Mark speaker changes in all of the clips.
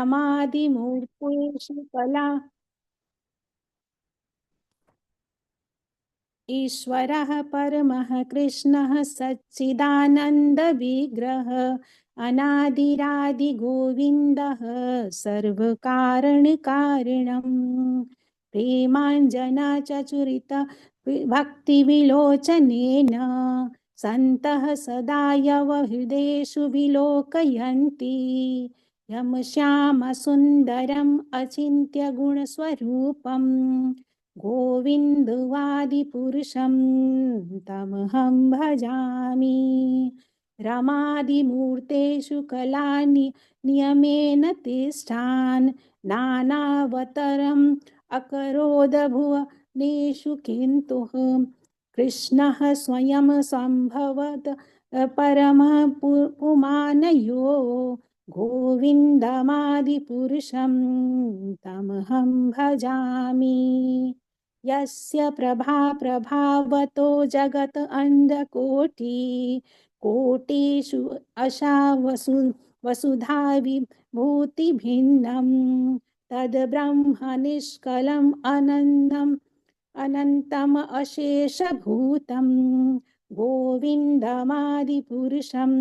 Speaker 1: रमादिमूर्तेषु कला ईश्वरः परमः कृष्णः सच्चिदानन्दविग्रह अनादिरादिगोविन्दः सर्वकारणकारणम् प्रेमाञ्जनचचुरित भक्तिविलोचनेन सन्तः सदा यवहृदेषु विलोकयन्ति यं श्यामसुन्दरम् अचिन्त्यगुणस्वरूपम् गोविन्दवादिपुरुषं तमहं भजामि रमादिमूर्तेषु नियमेन तिष्ठान् नानावतारम् अकरोद भुवनेषु किन्तु कृष्णः स्वयं सम्भवत् परमः पुमानयो गोविन्दमादिपुरुषं तमहं भजामि यस्य प्रभावतो जगत् कोटिषु अशा वसुधा विभूतिभिन्नं तद्ब्रह्म निष्कलम् अनन्तम् अशेषभूतं गोविन्दमादिपुरुषं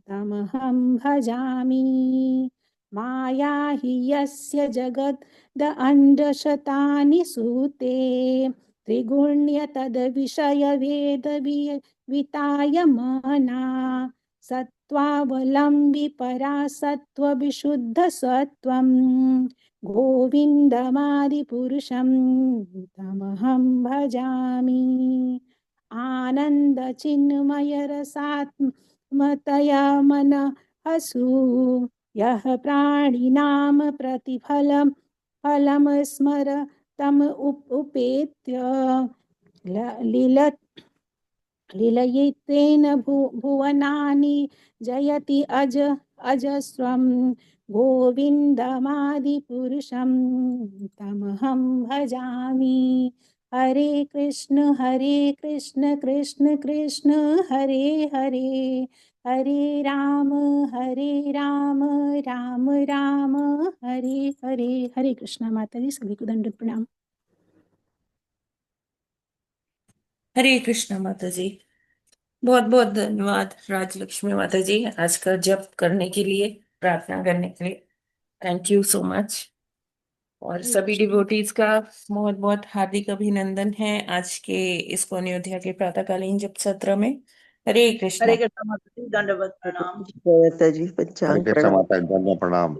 Speaker 1: तमहं भजामि माया हि यस्य जगदण्डशतानि सूते त्रिगुण्य तद्विषयवेदवितायमाना सत्त्वावलम्बि परा सत्त्वविशुद्धसत्त्वं गोविन्दमादिपुरुषं तमहं भजामि आनन्दचिन्मयरसात्मतया मनःसु यः प्राणिनां प्रतिफलं स्मरतम् उपेत्य लीलयितेन भुवनानि जयति अजस्रं गोविन्दमादिपुरुषं तमहं भजामि हरे कृष्ण कृष्ण कृष्ण हरे हरे हरे राम राम राम हरे हरे। हरे कृष्णा माता जी, सभी को दंडवत प्रणाम।
Speaker 2: हरे कृष्णा माता जी। बहुत बहुत धन्यवाद राजलक्ष्मी माता जी, आज का जप करने के लिए, प्रार्थना करने के लिए। Thank you so much. और सभी डिवोटीज का बहुत बहुत हार्दिक अभिनंदन है आज के इस्कॉन अयोध्या के प्रातःकालीन जप सत्र में। हरे कृष्णा।
Speaker 3: हरे कृष्णा माता जी, दंडवत प्रणाम।
Speaker 4: माता जी, पंचांग प्रणाम।
Speaker 5: माता जी, धन्य प्रणाम।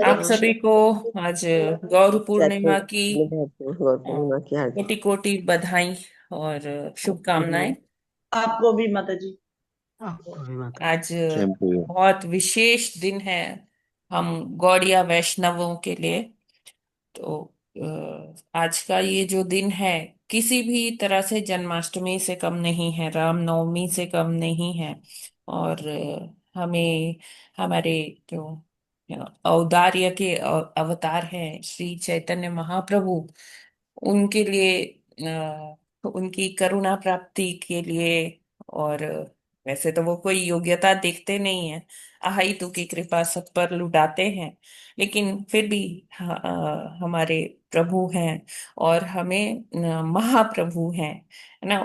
Speaker 2: आप सभी को आज गौर पूर्णिमा की
Speaker 4: गौर पूर्णिमा की हार्दिक
Speaker 2: कोटि कोटि बधाई और शुभकामनाएं।
Speaker 3: आपको भी माता जी।
Speaker 2: आज बहुत विशेष दिन है हम गौड़िया वैष्णवों के लिए। तो आज का ये जो दिन है किसी भी तरह से जन्माष्टमी से कम नहीं है, रामनवमी से कम नहीं है। और हमें हमारे जो औदार्य के अवतार हैं श्री चैतन्य महाप्रभु, उनके लिए उनकी करुणा प्राप्ति के लिए, और वैसे तो वो कोई योग्यता देखते नहीं है, अहाइतु की कृपा सब पर लुटाते हैं, लेकिन फिर भी हमारे प्रभु हैं और हमें महाप्रभु हैं, है ना।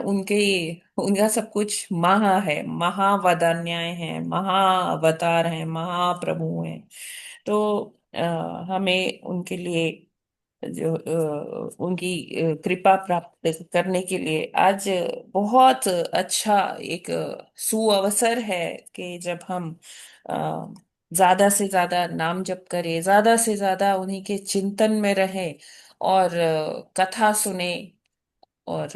Speaker 2: उनका सब कुछ महा है, महावदान्याय है, महाअवतार है, महाप्रभु हैं। तो हमें उनके लिए जो उनकी कृपा प्राप्त करने के लिए आज बहुत अच्छा एक सुअवसर है कि जब हम ज्यादा से ज्यादा नाम जप करें, ज्यादा से ज्यादा उन्हीं के चिंतन में रहे और कथा सुने और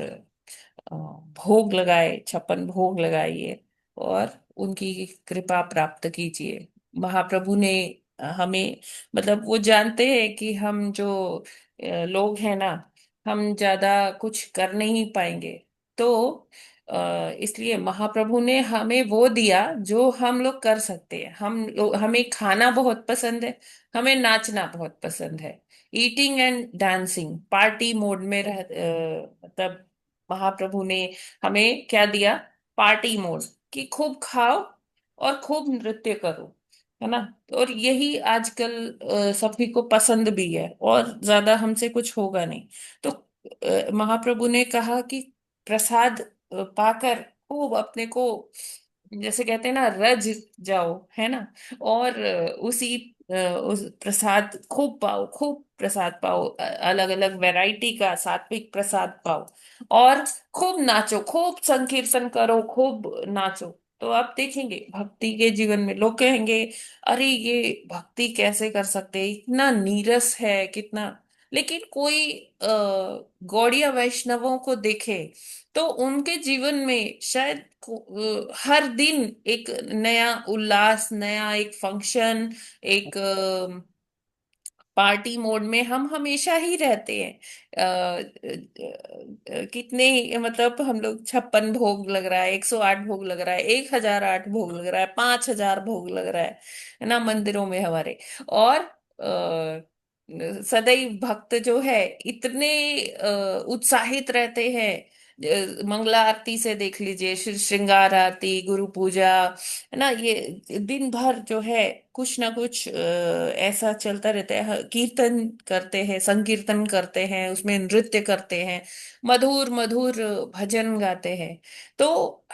Speaker 2: भोग लगाए, 56 भोग लगाइए और उनकी कृपा प्राप्त कीजिए। महाप्रभु ने हमें, मतलब वो जानते हैं कि हम जो लोग हैं ना, हम ज्यादा कुछ कर नहीं पाएंगे, तो इसलिए महाप्रभु ने हमें वो दिया जो हम लोग कर सकते हैं। हमें खाना बहुत पसंद है, हमें नाचना बहुत पसंद है, eating and dancing, party mode में मतलब महाप्रभु ने हमें क्या दिया? पार्टी मोड, कि खूब खाओ और खूब नृत्य करो, है ना। और यही आजकल सभी को पसंद भी है, और ज्यादा हमसे कुछ होगा नहीं। तो महाप्रभु ने कहा कि प्रसाद पाकर खूब अपने को, जैसे कहते हैं ना, रज जाओ, है ना। और उस प्रसाद खूब पाओ, खूब प्रसाद पाओ, अलग अलग वैरायटी का सात्विक प्रसाद पाओ, और खूब नाचो, खूब संकीर्तन करो, खूब नाचो। तो आप देखेंगे भक्ति के जीवन में लोग कहेंगे, अरे ये भक्ति कैसे कर सकते हैं, इतना नीरस है कितना। लेकिन कोई गौड़िया वैष्णवों को देखे तो उनके जीवन में शायद हर दिन एक नया उल्लास, नया एक फंक्शन, एक पार्टी मोड में हम हमेशा ही रहते हैं। कितने, मतलब हम लोग 56 भोग लग रहा है, 108 भोग लग रहा है, 1008 भोग लग रहा है, 5000 भोग लग रहा है ना, मंदिरों में हमारे। और सदैव भक्त जो है इतने उत्साहित रहते हैं। मंगला आरती से देख लीजिए, श्रृंगार आरती, गुरु पूजा, है ना, ये दिन भर जो है कुछ ना कुछ ऐसा चलता रहता है। कीर्तन करते हैं, संकीर्तन करते हैं, उसमें नृत्य करते हैं, मधुर मधुर भजन गाते हैं। तो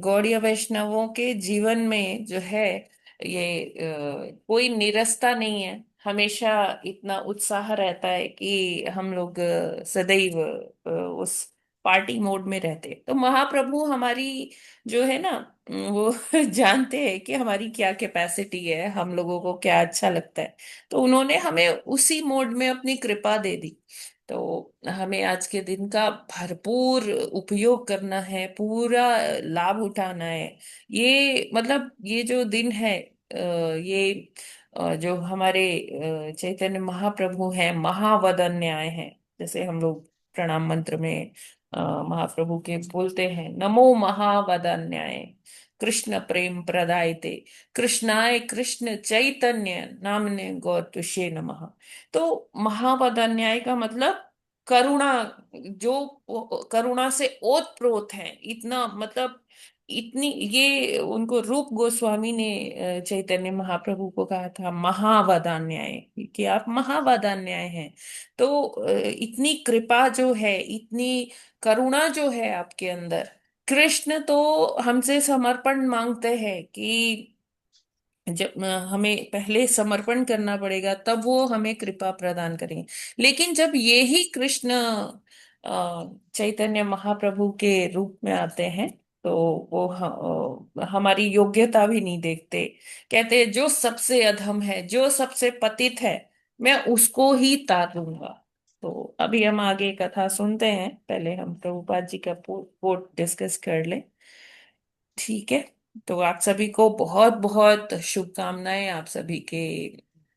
Speaker 2: गौड़ीय वैष्णवों के जीवन में जो है ये कोई नीरसता नहीं है, हमेशा इतना उत्साह रहता है कि हम लोग सदैव उस पार्टी मोड में रहते हैं। तो महाप्रभु हमारी जो है ना, वो जानते हैं कि हमारी क्या कैपेसिटी है, हम लोगों को क्या अच्छा लगता है। तो उन्होंने हमें उसी मोड में अपनी कृपा दे दी। तो हमें आज के दिन का भरपूर उपयोग करना है, पूरा लाभ उठाना है। ये मतलब ये जो दिन है, ये जो हमारे चैतन्य महाप्रभु हैं, महावदन्याय हैं। जैसे हम लोग प्रणाम मंत्र में महाप्रभु के बोलते हैं, नमो महावदन्याय कृष्ण प्रेम प्रदायते, कृष्णाय कृष्ण चैतन्य नामने गौतुषे नमः। तो महावदन्याय का मतलब करुणा, जो करुणा से ओत प्रोत है, इतना मतलब इतनी, ये उनको रूप गोस्वामी ने चैतन्य महाप्रभु को कहा था महावदान्याय, कि आप महावदान्याय हैं। तो इतनी कृपा जो है, इतनी करुणा जो है आपके अंदर। कृष्ण तो हमसे समर्पण मांगते हैं कि जब हमें पहले समर्पण करना पड़ेगा, तब वो हमें कृपा प्रदान करेंगे। लेकिन जब ये ही कृष्ण चैतन्य महाप्रभु के रूप में आते हैं, तो वो हमारी योग्यता भी नहीं देखते। कहते हैं जो सबसे अधम है, जो सबसे पतित है, मैं उसको ही तारूंगा। तो अभी हम आगे कथा सुनते हैं, पहले हम प्रभुपाद जी का कोट डिस्कस कर लें। ठीक है। तो आप सभी को बहुत बहुत शुभकामनाएं, आप सभी के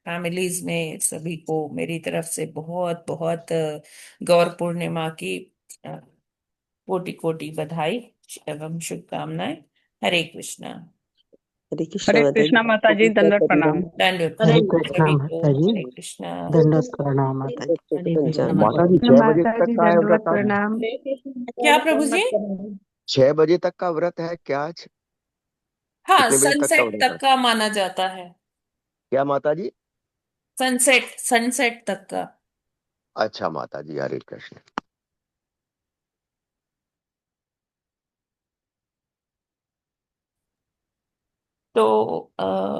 Speaker 2: फैमिलीज में सभी को मेरी तरफ से बहुत बहुत गौर पूर्णिमा की कोटि कोटि बधाई एवं शुभकामनाएं। हरे कृष्णा।
Speaker 4: हरे
Speaker 5: हरे
Speaker 4: माता
Speaker 5: कृष्णा
Speaker 4: जी।
Speaker 5: माता जी, दंडवत प्रणाम।
Speaker 2: दंडवत
Speaker 3: हरे
Speaker 1: हरे
Speaker 2: प्रणाम
Speaker 1: कृष्णा
Speaker 2: सभी
Speaker 3: कृष्ण।
Speaker 2: को।
Speaker 1: माता जी,
Speaker 2: हरे कृष्णा।
Speaker 1: दंडवत प्रणाम माता जी।
Speaker 3: हरे कृष्ण
Speaker 4: पंचांग
Speaker 3: माता
Speaker 6: माता जी
Speaker 3: जी।
Speaker 6: 6 बजे
Speaker 5: माता
Speaker 6: तक
Speaker 5: जी,
Speaker 6: का है
Speaker 5: दंडवत
Speaker 6: व्रत आज?
Speaker 5: प्रणाम।
Speaker 3: हरे कृष्ण माता
Speaker 2: क्या
Speaker 3: जी,
Speaker 2: प्रभु जी?
Speaker 3: दंडवत प्रणाम।
Speaker 6: 6 बजे तक का व्रत है क्या आज?
Speaker 2: हाँ,
Speaker 6: कितने बजे तक का
Speaker 2: सनसेट
Speaker 6: व्रत है?
Speaker 2: तक का माना जाता है।
Speaker 6: क्या माता जी?
Speaker 2: सनसेट, सनसेट तक का।
Speaker 6: अच्छा माता जी, हरे कृष्ण।
Speaker 2: तो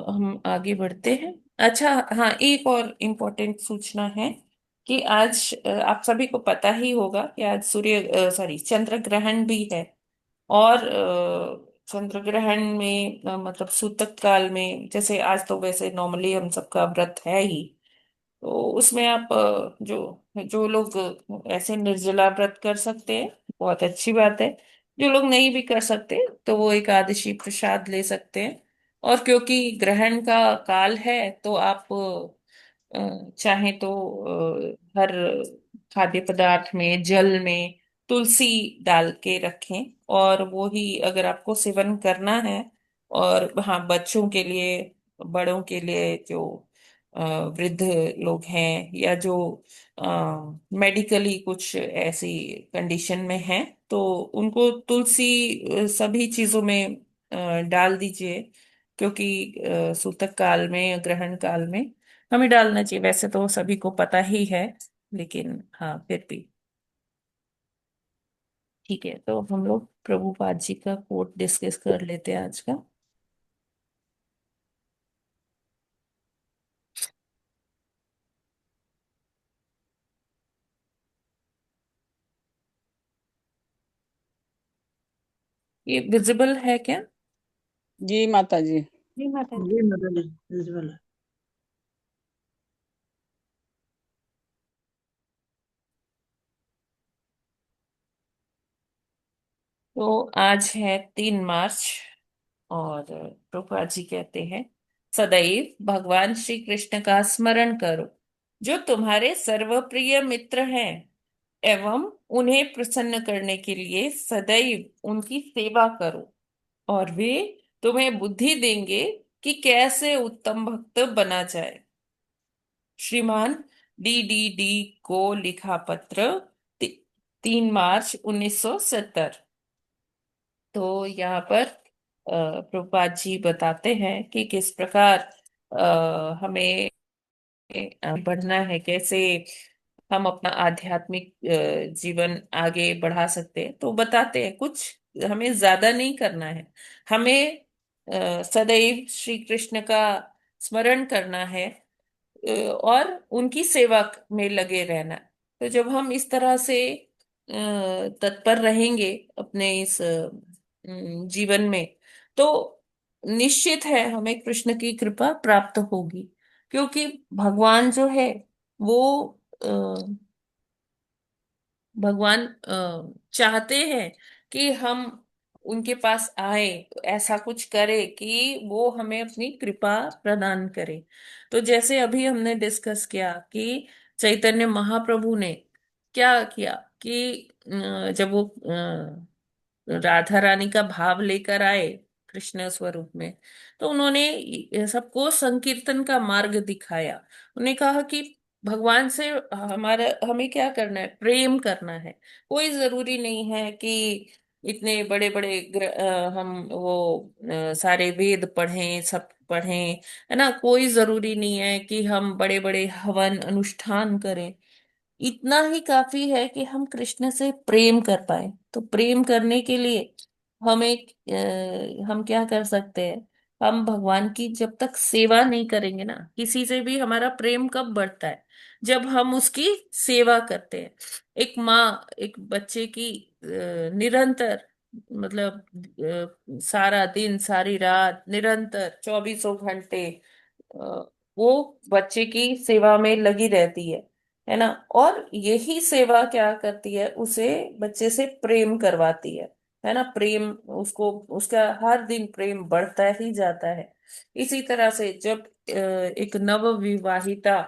Speaker 2: हम आगे बढ़ते हैं। अच्छा, हाँ, एक और इम्पोर्टेंट सूचना है कि आज आप सभी को पता ही होगा कि आज सूर्य, सॉरी, चंद्र ग्रहण भी है। और चंद्र ग्रहण में मतलब सूतक काल में, जैसे आज तो वैसे नॉर्मली हम सबका व्रत है ही, तो उसमें आप जो जो लोग ऐसे निर्जला व्रत कर सकते हैं, बहुत अच्छी बात है। जो लोग नहीं भी कर सकते, तो वो एकादशी प्रसाद ले सकते हैं। और क्योंकि ग्रहण का काल है, तो आप चाहें तो हर खाद्य पदार्थ में, जल में तुलसी डाल के रखें, और वो ही अगर आपको सेवन करना है। और हाँ, बच्चों के लिए, बड़ों के लिए, जो वृद्ध लोग हैं, या जो मेडिकली कुछ ऐसी कंडीशन में हैं, तो उनको तुलसी सभी चीजों में डाल दीजिए। क्योंकि सूतक काल में, ग्रहण काल में हमें डालना चाहिए। वैसे तो सभी को पता ही है, लेकिन हाँ फिर भी ठीक है। तो हम लोग प्रभुपाद जी का कोट डिस्कस कर लेते हैं आज का। ये विजिबल है क्या?
Speaker 1: जी माता जी।
Speaker 2: जी माता जी।
Speaker 3: जी माता जी विजुअल है।
Speaker 2: तो आज है 3 मार्च, और प्रभुपाद जी कहते हैं, सदैव भगवान श्री कृष्ण का स्मरण करो, जो तुम्हारे सर्वप्रिय मित्र हैं, एवं उन्हें प्रसन्न करने के लिए सदैव उनकी सेवा करो, और वे तुम्हें बुद्धि देंगे कि कैसे उत्तम भक्त बना जाए। श्रीमान डी को लिखा पत्र, 3 मार्च 1970। तो यहाँ पर प्रभुपाद जी बताते हैं कि किस प्रकार हमें बढ़ना है, कैसे हम अपना आध्यात्मिक जीवन आगे बढ़ा सकते हैं। तो बताते हैं कुछ, हमें ज्यादा नहीं करना है। हमें सदैव श्री कृष्ण का स्मरण करना है, और उनकी सेवा में लगे रहना। तो जब हम इस तरह से तत्पर रहेंगे अपने इस जीवन में, तो निश्चित है हमें कृष्ण की कृपा प्राप्त होगी। क्योंकि भगवान जो है वो अ, भगवान चाहते हैं कि हम उनके पास आए, ऐसा कुछ करे कि वो हमें अपनी कृपा प्रदान करे। तो जैसे अभी हमने डिस्कस किया कि चैतन्य महाप्रभु ने क्या किया कि जब वो राधा रानी का भाव लेकर आए कृष्ण स्वरूप में, तो उन्होंने सबको संकीर्तन का मार्ग दिखाया। उन्होंने कहा कि भगवान से हमारा, हमें क्या करना है, प्रेम करना है। कोई जरूरी नहीं है कि इतने बड़े बड़े हम वो सारे वेद पढ़ें, सब पढ़ें, है ना। कोई जरूरी नहीं है कि हम बड़े बड़े हवन अनुष्ठान करें। इतना ही काफी है कि हम कृष्ण से प्रेम कर पाए। तो प्रेम करने के लिए हम क्या कर सकते हैं, हम भगवान की जब तक सेवा नहीं करेंगे ना, किसी से भी हमारा प्रेम कब बढ़ता है, जब हम उसकी सेवा करते हैं। एक माँ एक बच्चे की निरंतर, मतलब सारा दिन सारी रात निरंतर 24 घंटे वो बच्चे की सेवा में लगी रहती है ना। और यही सेवा क्या करती है, उसे बच्चे से प्रेम करवाती है ना। प्रेम उसको, उसका हर दिन प्रेम बढ़ता ही जाता है। इसी तरह से जब एक नव विवाहिता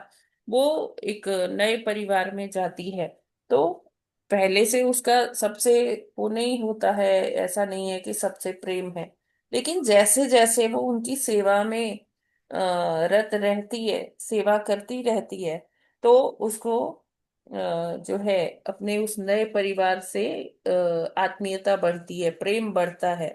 Speaker 2: वो एक नए परिवार में जाती है, तो पहले से उसका सबसे वो नहीं होता है, ऐसा नहीं है कि सबसे प्रेम है। लेकिन जैसे जैसे वो उनकी सेवा में रत रहती है, सेवा करती रहती है, तो उसको जो है अपने उस नए परिवार से आत्मीयता बढ़ती है, प्रेम बढ़ता है।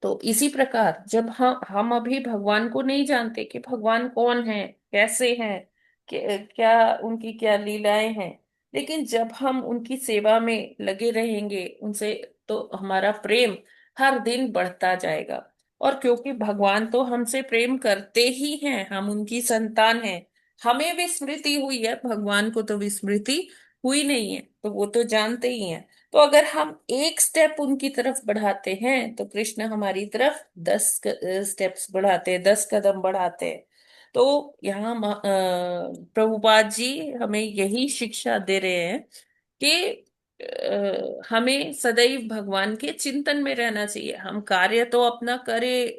Speaker 2: तो इसी प्रकार जब हम अभी भगवान को नहीं जानते कि भगवान कौन है, कैसे हैं, क्या उनकी क्या लीलाएं हैं, लेकिन जब हम उनकी सेवा में लगे रहेंगे उनसे, तो हमारा प्रेम हर दिन बढ़ता जाएगा। और क्योंकि भगवान तो हमसे प्रेम करते ही हैं, हम उनकी संतान हैं। हमें विस्मृति हुई है, भगवान को तो विस्मृति हुई नहीं है, तो वो तो जानते ही हैं। तो अगर हम एक स्टेप उनकी तरफ बढ़ाते हैं, तो कृष्ण हमारी तरफ 10 स्टेप्स बढ़ाते हैं, 10 कदम बढ़ाते हैं। तो यहाँ प्रभुपाद जी हमें यही शिक्षा दे रहे हैं कि हमें सदैव भगवान के चिंतन में रहना चाहिए। हम कार्य तो अपना करें,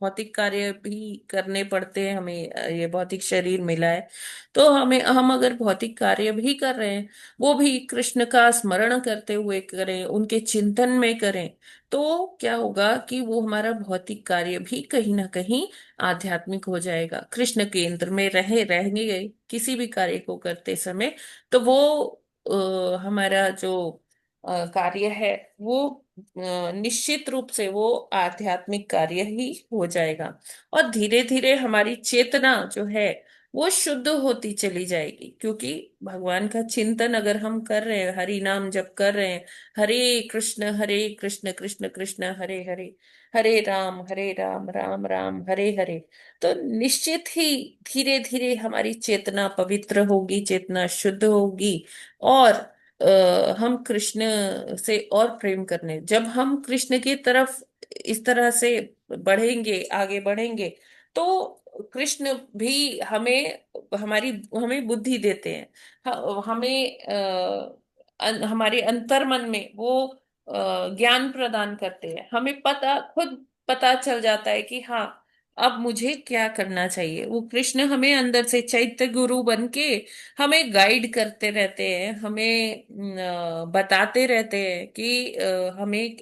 Speaker 2: भौतिक कार्य भी करने पड़ते हैं हमें, ये भौतिक शरीर मिला है। तो हम अगर भौतिक कार्य भी कर रहे हैं, वो भी कृष्ण का स्मरण करते हुए करें, उनके चिंतन में करें, तो क्या होगा कि वो हमारा भौतिक कार्य भी कहीं ना कहीं आध्यात्मिक हो जाएगा। कृष्ण केंद्र में रहेंगे किसी भी कार्य को करते समय, तो वो हमारा जो कार्य है वो निश्चित रूप से वो आध्यात्मिक कार्य ही हो जाएगा। और धीरे धीरे हमारी चेतना जो है वो शुद्ध होती चली जाएगी, क्योंकि भगवान का चिंतन अगर हम कर रहे हैं, हरि नाम जप कर रहे हैं, हरे कृष्ण कृष्ण कृष्ण हरे हरे, हरे राम राम राम हरे हरे, तो निश्चित ही धीरे धीरे हमारी चेतना पवित्र होगी, चेतना शुद्ध होगी। और हम कृष्ण से और प्रेम करने, जब हम कृष्ण की तरफ इस तरह से बढ़ेंगे, आगे बढ़ेंगे, तो कृष्ण भी हमें हमारी हमें बुद्धि देते हैं। हमें हमारे अंतर्मन में वो ज्ञान प्रदान करते हैं। हमें खुद पता चल जाता है कि हाँ, अब मुझे क्या करना चाहिए। वो कृष्ण हमें अंदर से चैत्य गुरु बन के हमें गाइड करते रहते हैं, हमें बताते रहते हैं कि हमें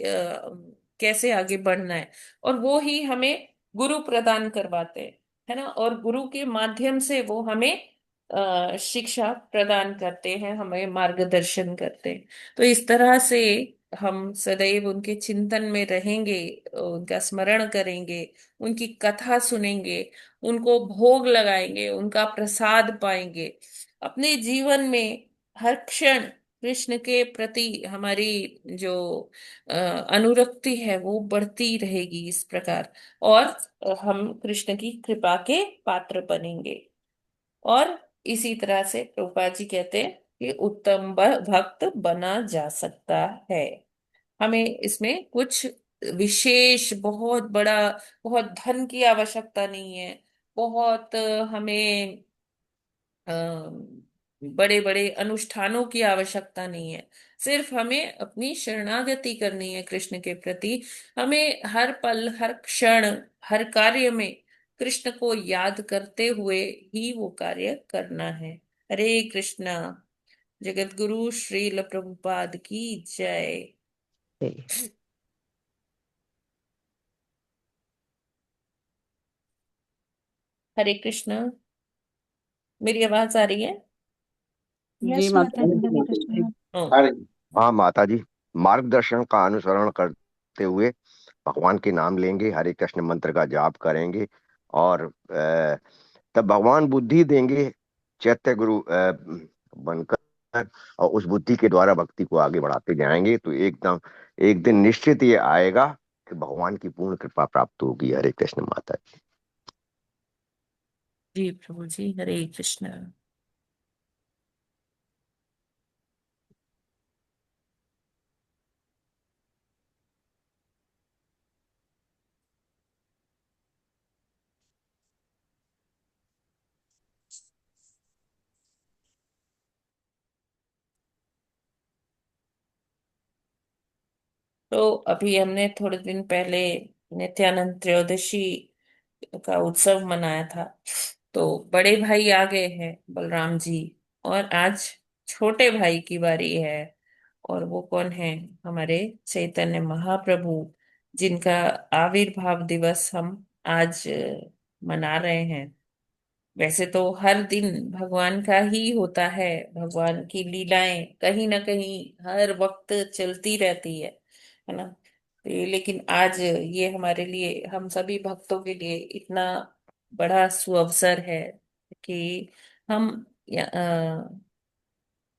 Speaker 2: कैसे आगे बढ़ना है। और वो ही हमें गुरु प्रदान करवाते हैं, है ना। और गुरु के माध्यम से वो हमें शिक्षा प्रदान करते हैं, हमें मार्गदर्शन करते हैं। तो इस तरह से हम सदैव उनके चिंतन में रहेंगे, उनका स्मरण करेंगे, उनकी कथा सुनेंगे, उनको भोग लगाएंगे, उनका प्रसाद पाएंगे। अपने जीवन में हर क्षण कृष्ण के प्रति हमारी जो अनुरक्ति है वो बढ़ती रहेगी इस प्रकार। और हम कृष्ण की कृपा के पात्र बनेंगे। और इसी तरह से प्रभुपाद जी कहते हैं कि उत्तम भक्त बना जा सकता है। हमें इसमें कुछ विशेष बहुत बड़ा, बहुत धन की आवश्यकता नहीं है, बहुत हमें बड़े बड़े अनुष्ठानों की आवश्यकता नहीं है। सिर्फ हमें अपनी शरणागति करनी है कृष्ण के प्रति। हमें हर पल, हर क्षण, हर कार्य में कृष्ण को याद करते हुए ही वो कार्य करना है। हरे कृष्णा। जगत गुरु श्रील प्रभुपाद की जय। हरे कृष्णा। मेरी आवाज आ रही है?
Speaker 1: जी
Speaker 5: यस
Speaker 1: माता
Speaker 5: माता
Speaker 1: जी।
Speaker 5: जी, हरे कृष्णा।
Speaker 2: हाँ।
Speaker 6: हाँ माता जी, मार्गदर्शन का अनुसरण करते हुए भगवान के नाम लेंगे, हरे कृष्ण मंत्र का जाप करेंगे, और तब भगवान बुद्धि देंगे, चैत्य गुरु बनकर, और उस बुद्धि के द्वारा भक्ति को आगे बढ़ाते जाएंगे, तो एकदम एक दिन निश्चित ये आएगा कि भगवान की पूर्ण कृपा प्राप्त होगी। हरे कृष्ण माता जी।
Speaker 2: जी प्रभु जी, हरे कृष्णा। तो अभी हमने थोड़े दिन पहले नित्यानंद त्रयोदशी का उत्सव मनाया था। तो बड़े भाई आ गए हैं, बलराम जी, और आज छोटे भाई की बारी है। और वो कौन है? हमारे चैतन्य महाप्रभु, जिनका आविर्भाव दिवस हम आज मना रहे हैं। वैसे तो हर दिन भगवान का ही होता है, भगवान की लीलाएं कहीं ना कहीं हर वक्त चलती रहती है ना। तो लेकिन आज ये हमारे लिए, हम सभी भक्तों के लिए इतना बड़ा सुअवसर है कि हम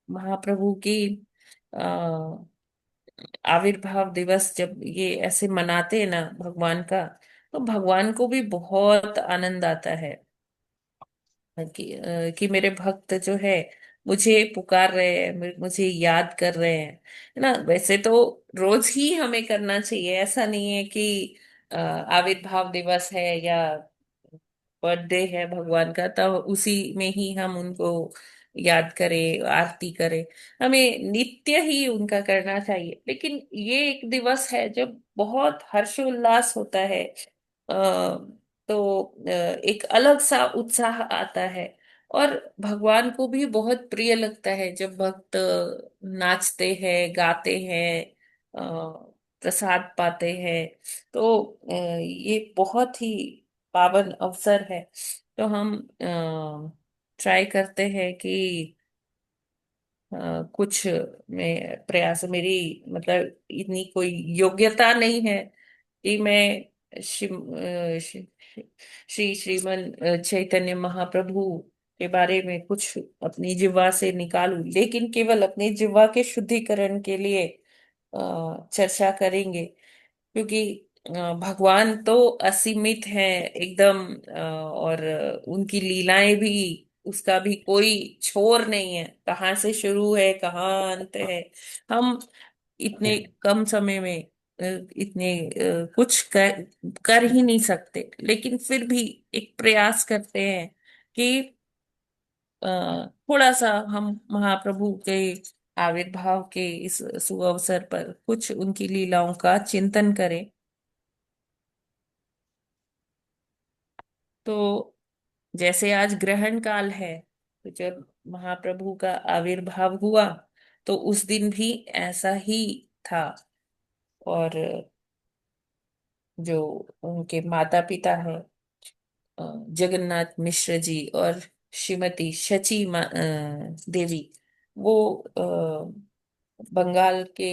Speaker 2: महाप्रभु की अ, आविर्भाव दिवस जब ये ऐसे मनाते हैं ना भगवान का, तो भगवान को भी बहुत आनंद आता है कि मेरे भक्त जो है मुझे पुकार रहे हैं, मुझे याद कर रहे हैं, है ना। वैसे तो रोज ही हमें करना चाहिए, ऐसा नहीं है कि आविर्भाव दिवस है या बर्थडे है भगवान का तब उसी में ही हम उनको याद करें, आरती करें। हमें नित्य ही उनका करना चाहिए। लेकिन ये एक दिवस है जब बहुत हर्षोल्लास होता है, तो एक अलग सा उत्साह आता है। और भगवान को भी बहुत प्रिय लगता है जब भक्त नाचते हैं, गाते हैं, प्रसाद पाते हैं। तो ये बहुत ही पावन अवसर है। तो हम ट्राई करते हैं कि कुछ मैं प्रयास, मेरी मतलब इतनी कोई योग्यता नहीं है कि मैं श्री श्रीमन चैतन्य महाप्रभु के बारे में कुछ अपनी जिह्वा से निकालूं, लेकिन केवल अपनी जिह्वा के शुद्धिकरण के लिए चर्चा करेंगे। क्योंकि भगवान तो असीमित है एकदम, और उनकी लीलाएं भी, उसका भी कोई छोर नहीं है, कहाँ से शुरू है कहाँ अंत है। हम इतने कम समय में इतने कुछ कर ही नहीं सकते, लेकिन फिर भी एक प्रयास करते हैं कि थोड़ा सा हम महाप्रभु के आविर्भाव के इस सुअवसर पर कुछ उनकी लीलाओं का चिंतन करें। तो जैसे आज ग्रहण काल है, तो जब महाप्रभु का आविर्भाव हुआ तो उस दिन भी ऐसा ही था। और जो उनके माता पिता हैं, जगन्नाथ मिश्र जी और श्रीमती शची देवी, वो बंगाल के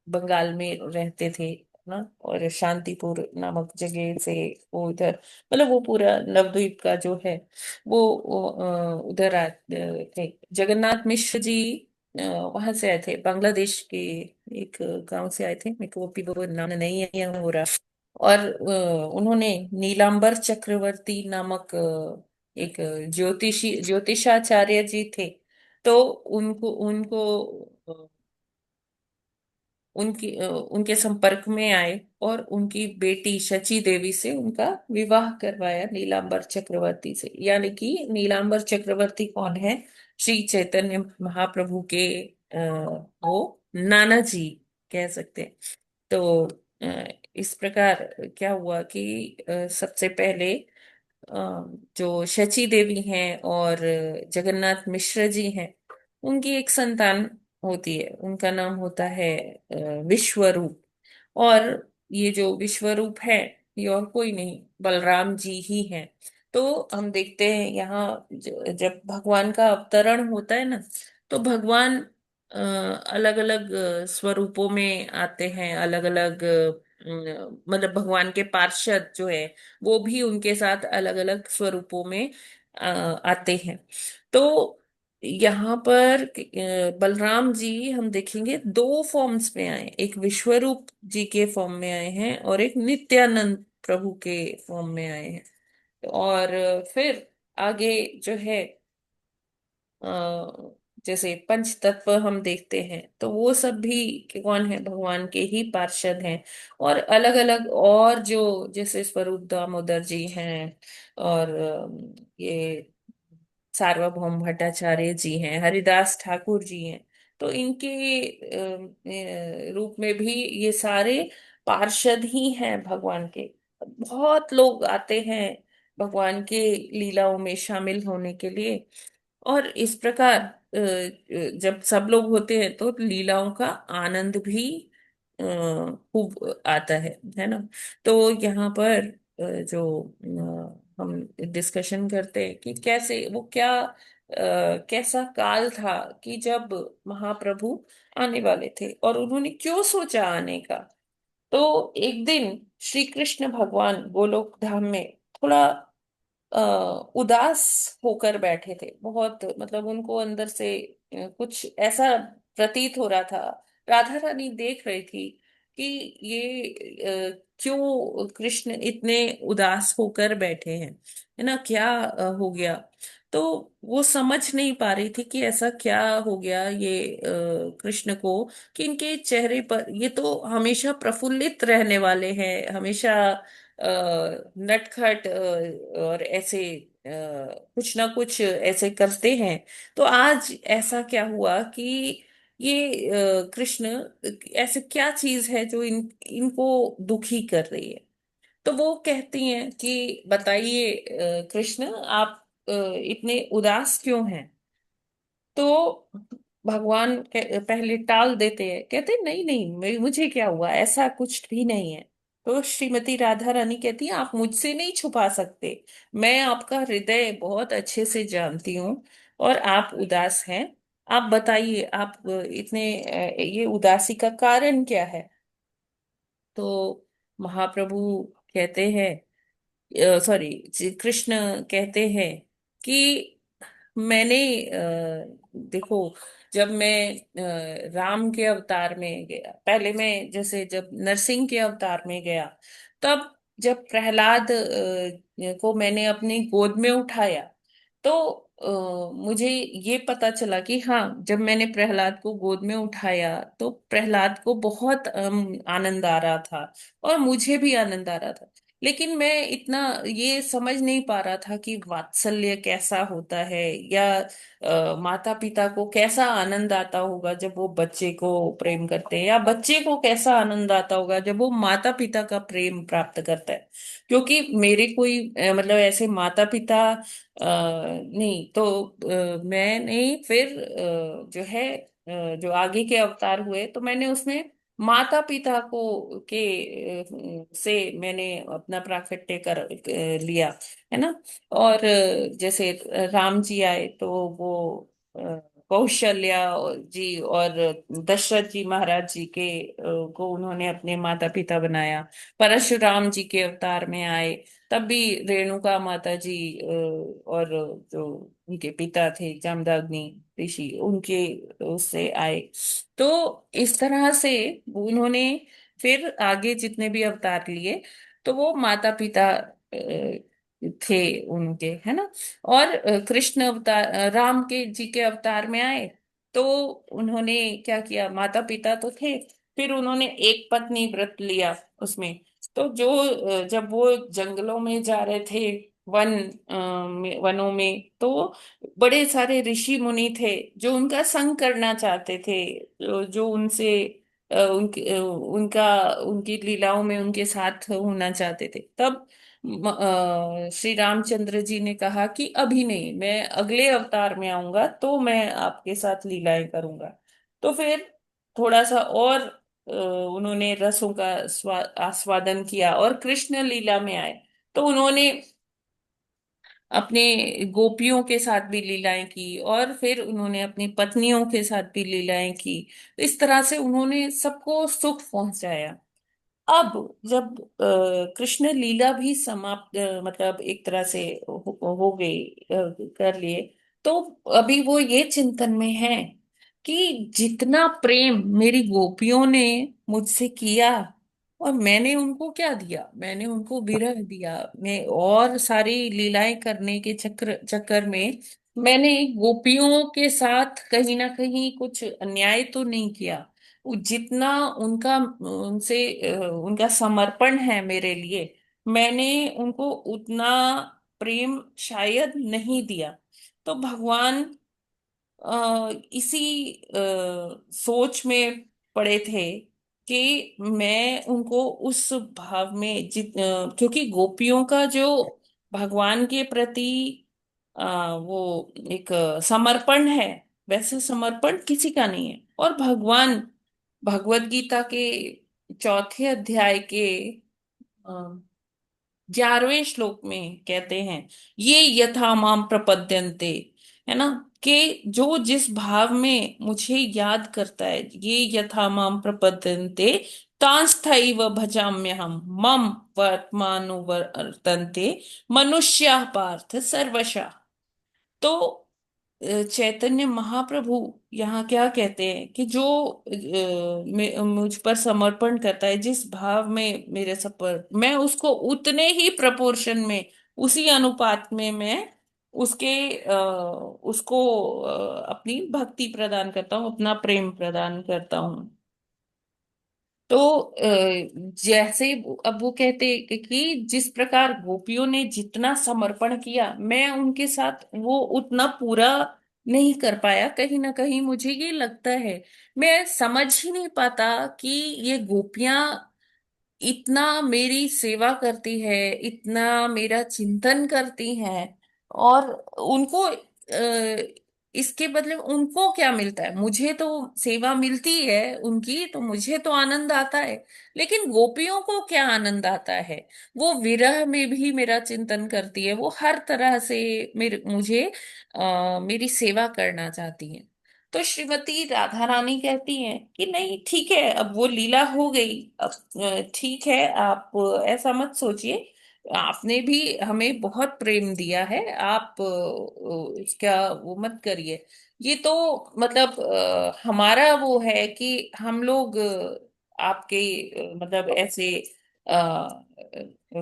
Speaker 2: बंगाल में रहते थे ना, और शांतिपुर नामक जगह से वो उधर, मतलब वो पूरा नवद्वीप का जो है वो उधर थे। जगन्नाथ मिश्र जी वहां से आए थे, बांग्लादेश के एक गांव से आए थे, मेरे को वो नाम नहीं है हो रहा। और उन्होंने नीलांबर चक्रवर्ती नामक एक ज्योतिषाचार्य जी थे। तो उनको उनको उनके संपर्क में आए और उनकी बेटी शची देवी से उनका विवाह करवाया नीलांबर चक्रवर्ती से। यानी कि नीलांबर चक्रवर्ती कौन है? श्री चैतन्य महाप्रभु के वो नाना जी कह सकते हैं। तो इस प्रकार क्या हुआ कि सबसे पहले जो शची देवी हैं और जगन्नाथ मिश्र जी हैं, उनकी एक संतान होती है, उनका नाम होता है विश्वरूप। और ये जो विश्वरूप है, ये और कोई नहीं बलराम जी ही हैं। तो हम देखते हैं यहाँ जब भगवान का अवतरण होता है ना, तो भगवान अलग अलग स्वरूपों में आते हैं, अलग अलग मतलब भगवान के पार्षद जो है वो भी उनके साथ अलग अलग स्वरूपों में आते हैं। तो यहाँ पर बलराम जी हम देखेंगे दो फॉर्म्स में आए, एक विश्वरूप जी के फॉर्म में आए हैं और एक नित्यानंद प्रभु के फॉर्म में आए हैं। और फिर आगे जो है अ, जैसे पंच तत्व हम देखते हैं, तो वो सब भी कौन है? भगवान के ही पार्षद हैं। और अलग अलग और जो जैसे स्वरूप दामोदर जी हैं, और ये सार्वभौम भट्टाचार्य जी हैं, हरिदास ठाकुर जी हैं। तो इनके रूप में भी ये सारे पार्षद ही हैं भगवान के। बहुत लोग आते हैं भगवान के लीलाओं में शामिल होने के लिए। और इस प्रकार जब सब लोग होते हैं तो लीलाओं का आनंद भी खूब आता है ना। तो यहाँ पर जो हम डिस्कशन करते हैं कि कैसे वो क्या कैसा काल था कि जब महाप्रभु आने वाले थे और उन्होंने क्यों सोचा आने का। तो एक दिन श्री कृष्ण भगवान गोलोक धाम में थोड़ा अ, उदास होकर बैठे थे, बहुत मतलब उनको अंदर से कुछ ऐसा प्रतीत हो रहा था। राधा रानी देख रही थी कि ये क्यों कृष्ण इतने उदास होकर बैठे हैं, है ना, क्या हो गया। तो वो समझ नहीं पा रही थी कि ऐसा क्या हो गया ये कृष्ण को, कि इनके चेहरे पर, ये तो हमेशा प्रफुल्लित रहने वाले हैं, हमेशा नटखट और ऐसे कुछ ना कुछ ऐसे करते हैं। तो आज ऐसा क्या हुआ कि ये कृष्ण, ऐसे क्या चीज है जो इनको दुखी कर रही है। तो वो कहती हैं कि बताइए कृष्ण, आप इतने उदास क्यों हैं। तो भगवान पहले टाल देते हैं, कहते हैं, नहीं नहीं, मुझे क्या हुआ, ऐसा कुछ भी नहीं है। तो श्रीमती राधा रानी कहती है, आप मुझसे नहीं छुपा सकते, मैं आपका हृदय बहुत अच्छे से जानती हूँ। और आप उदास हैं। आप बताइए, आप इतने ये उदासी का कारण क्या है? तो महाप्रभु कहते हैं, सॉरी, श्री कृष्ण कहते हैं कि मैंने देखो, जब मैं राम के अवतार में गया, पहले मैं जैसे जब नरसिंह के अवतार में गया, तब जब प्रहलाद को मैंने अपनी गोद में उठाया, तो मुझे ये पता चला कि हाँ, जब मैंने प्रहलाद को गोद में उठाया तो प्रहलाद को बहुत आनंद आ रहा था और मुझे भी आनंद आ रहा था। लेकिन मैं इतना ये समझ नहीं पा रहा था कि वात्सल्य कैसा होता है, या माता पिता को कैसा आनंद आता होगा जब वो बच्चे को प्रेम करते हैं, या बच्चे को कैसा आनंद आता होगा जब वो माता पिता का प्रेम प्राप्त करता है। क्योंकि मेरे कोई मतलब ऐसे माता पिता नहीं, तो मैंने फिर जो है जो आगे के अवतार हुए, तो मैंने उसमें माता पिता को से मैंने अपना प्राकट्य कर लिया, है ना। और जैसे राम जी आए तो वो कौशल्या जी और दशरथ जी महाराज जी को उन्होंने अपने माता पिता बनाया। परशुराम जी के अवतार में आए, तब भी रेणुका माता जी और जो उनके पिता थे जमदग्नि ऋषि, उनके उससे आए। तो इस तरह से उन्होंने फिर आगे जितने भी अवतार लिए, तो वो माता पिता थे उनके, है ना। और कृष्ण अवतार राम के जी के अवतार में आए, तो उन्होंने क्या किया, माता पिता तो थे, फिर उन्होंने एक पत्नी व्रत लिया उसमें। तो जब वो जंगलों में जा रहे थे, वनों में, तो बड़े सारे ऋषि मुनि थे जो उनका संग करना चाहते थे, जो उनसे उनकी लीलाओं में उनके साथ होना चाहते थे। तब श्री रामचंद्र जी ने कहा कि अभी नहीं, मैं अगले अवतार में आऊंगा तो मैं आपके साथ लीलाएं करूंगा। तो फिर थोड़ा सा और उन्होंने रसों का आस्वादन किया और कृष्ण लीला में आए, तो उन्होंने अपने गोपियों के साथ भी लीलाएं की और फिर उन्होंने अपनी पत्नियों के साथ भी लीलाएं की। तो इस तरह से उन्होंने सबको सुख पहुंचाया। अब जब कृष्ण लीला भी समाप्त, मतलब एक तरह से हो गई, कर लिए, तो अभी वो ये चिंतन में है कि जितना प्रेम मेरी गोपियों ने मुझसे किया, और मैंने उनको क्या दिया, मैंने उनको विरह दिया। मैं और सारी लीलाएं करने के चक्कर चक्कर में मैंने गोपियों के साथ कहीं ना कहीं कुछ अन्याय तो नहीं किया। जितना उनका उनसे उनका समर्पण है मेरे लिए, मैंने उनको उतना प्रेम शायद नहीं दिया। तो भगवान इसी सोच में पड़े थे कि मैं उनको उस भाव में क्योंकि गोपियों का जो भगवान के प्रति वो एक समर्पण है, वैसे समर्पण किसी का नहीं है। और भगवान भगवत गीता के चौथे अध्याय के 11वें श्लोक में कहते हैं, ये यथा माम प्रपद्यन्ते, है ना, कि जो जिस भाव में मुझे याद करता है, ये यथा माम प्रपद्यन्ते तांस्थैव भजाम्यहम् मम वर्त्मानुवर्तन्ते मनुष्याः पार्थ सर्वशः। तो चैतन्य महाप्रभु यहाँ क्या कहते हैं कि जो मुझ पर समर्पण करता है, जिस भाव में मेरे सब पर, मैं उसको उतने ही प्रपोर्शन में, उसी अनुपात में मैं उसके उसको अपनी भक्ति प्रदान करता हूँ, अपना प्रेम प्रदान करता हूँ। तो जैसे अब वो कहते कि जिस प्रकार गोपियों ने जितना समर्पण किया, मैं उनके साथ वो उतना पूरा नहीं कर पाया। कहीं ना कहीं मुझे ये लगता है, मैं समझ ही नहीं पाता कि ये गोपियां इतना मेरी सेवा करती है, इतना मेरा चिंतन करती हैं, और उनको इसके बदले उनको क्या मिलता है? मुझे तो सेवा मिलती है उनकी, तो मुझे तो आनंद आता है, लेकिन गोपियों को क्या आनंद आता है? वो विरह में भी मेरा चिंतन करती है, वो हर तरह से मुझे मेरी सेवा करना चाहती है। तो श्रीमती राधा रानी कहती हैं कि नहीं, ठीक है, अब वो लीला हो गई, अब ठीक है, आप ऐसा मत सोचिए, आपने भी हमें बहुत प्रेम दिया है, आप इसका वो मत करिए। ये तो मतलब हमारा वो है कि हम लोग आपके मतलब ऐसे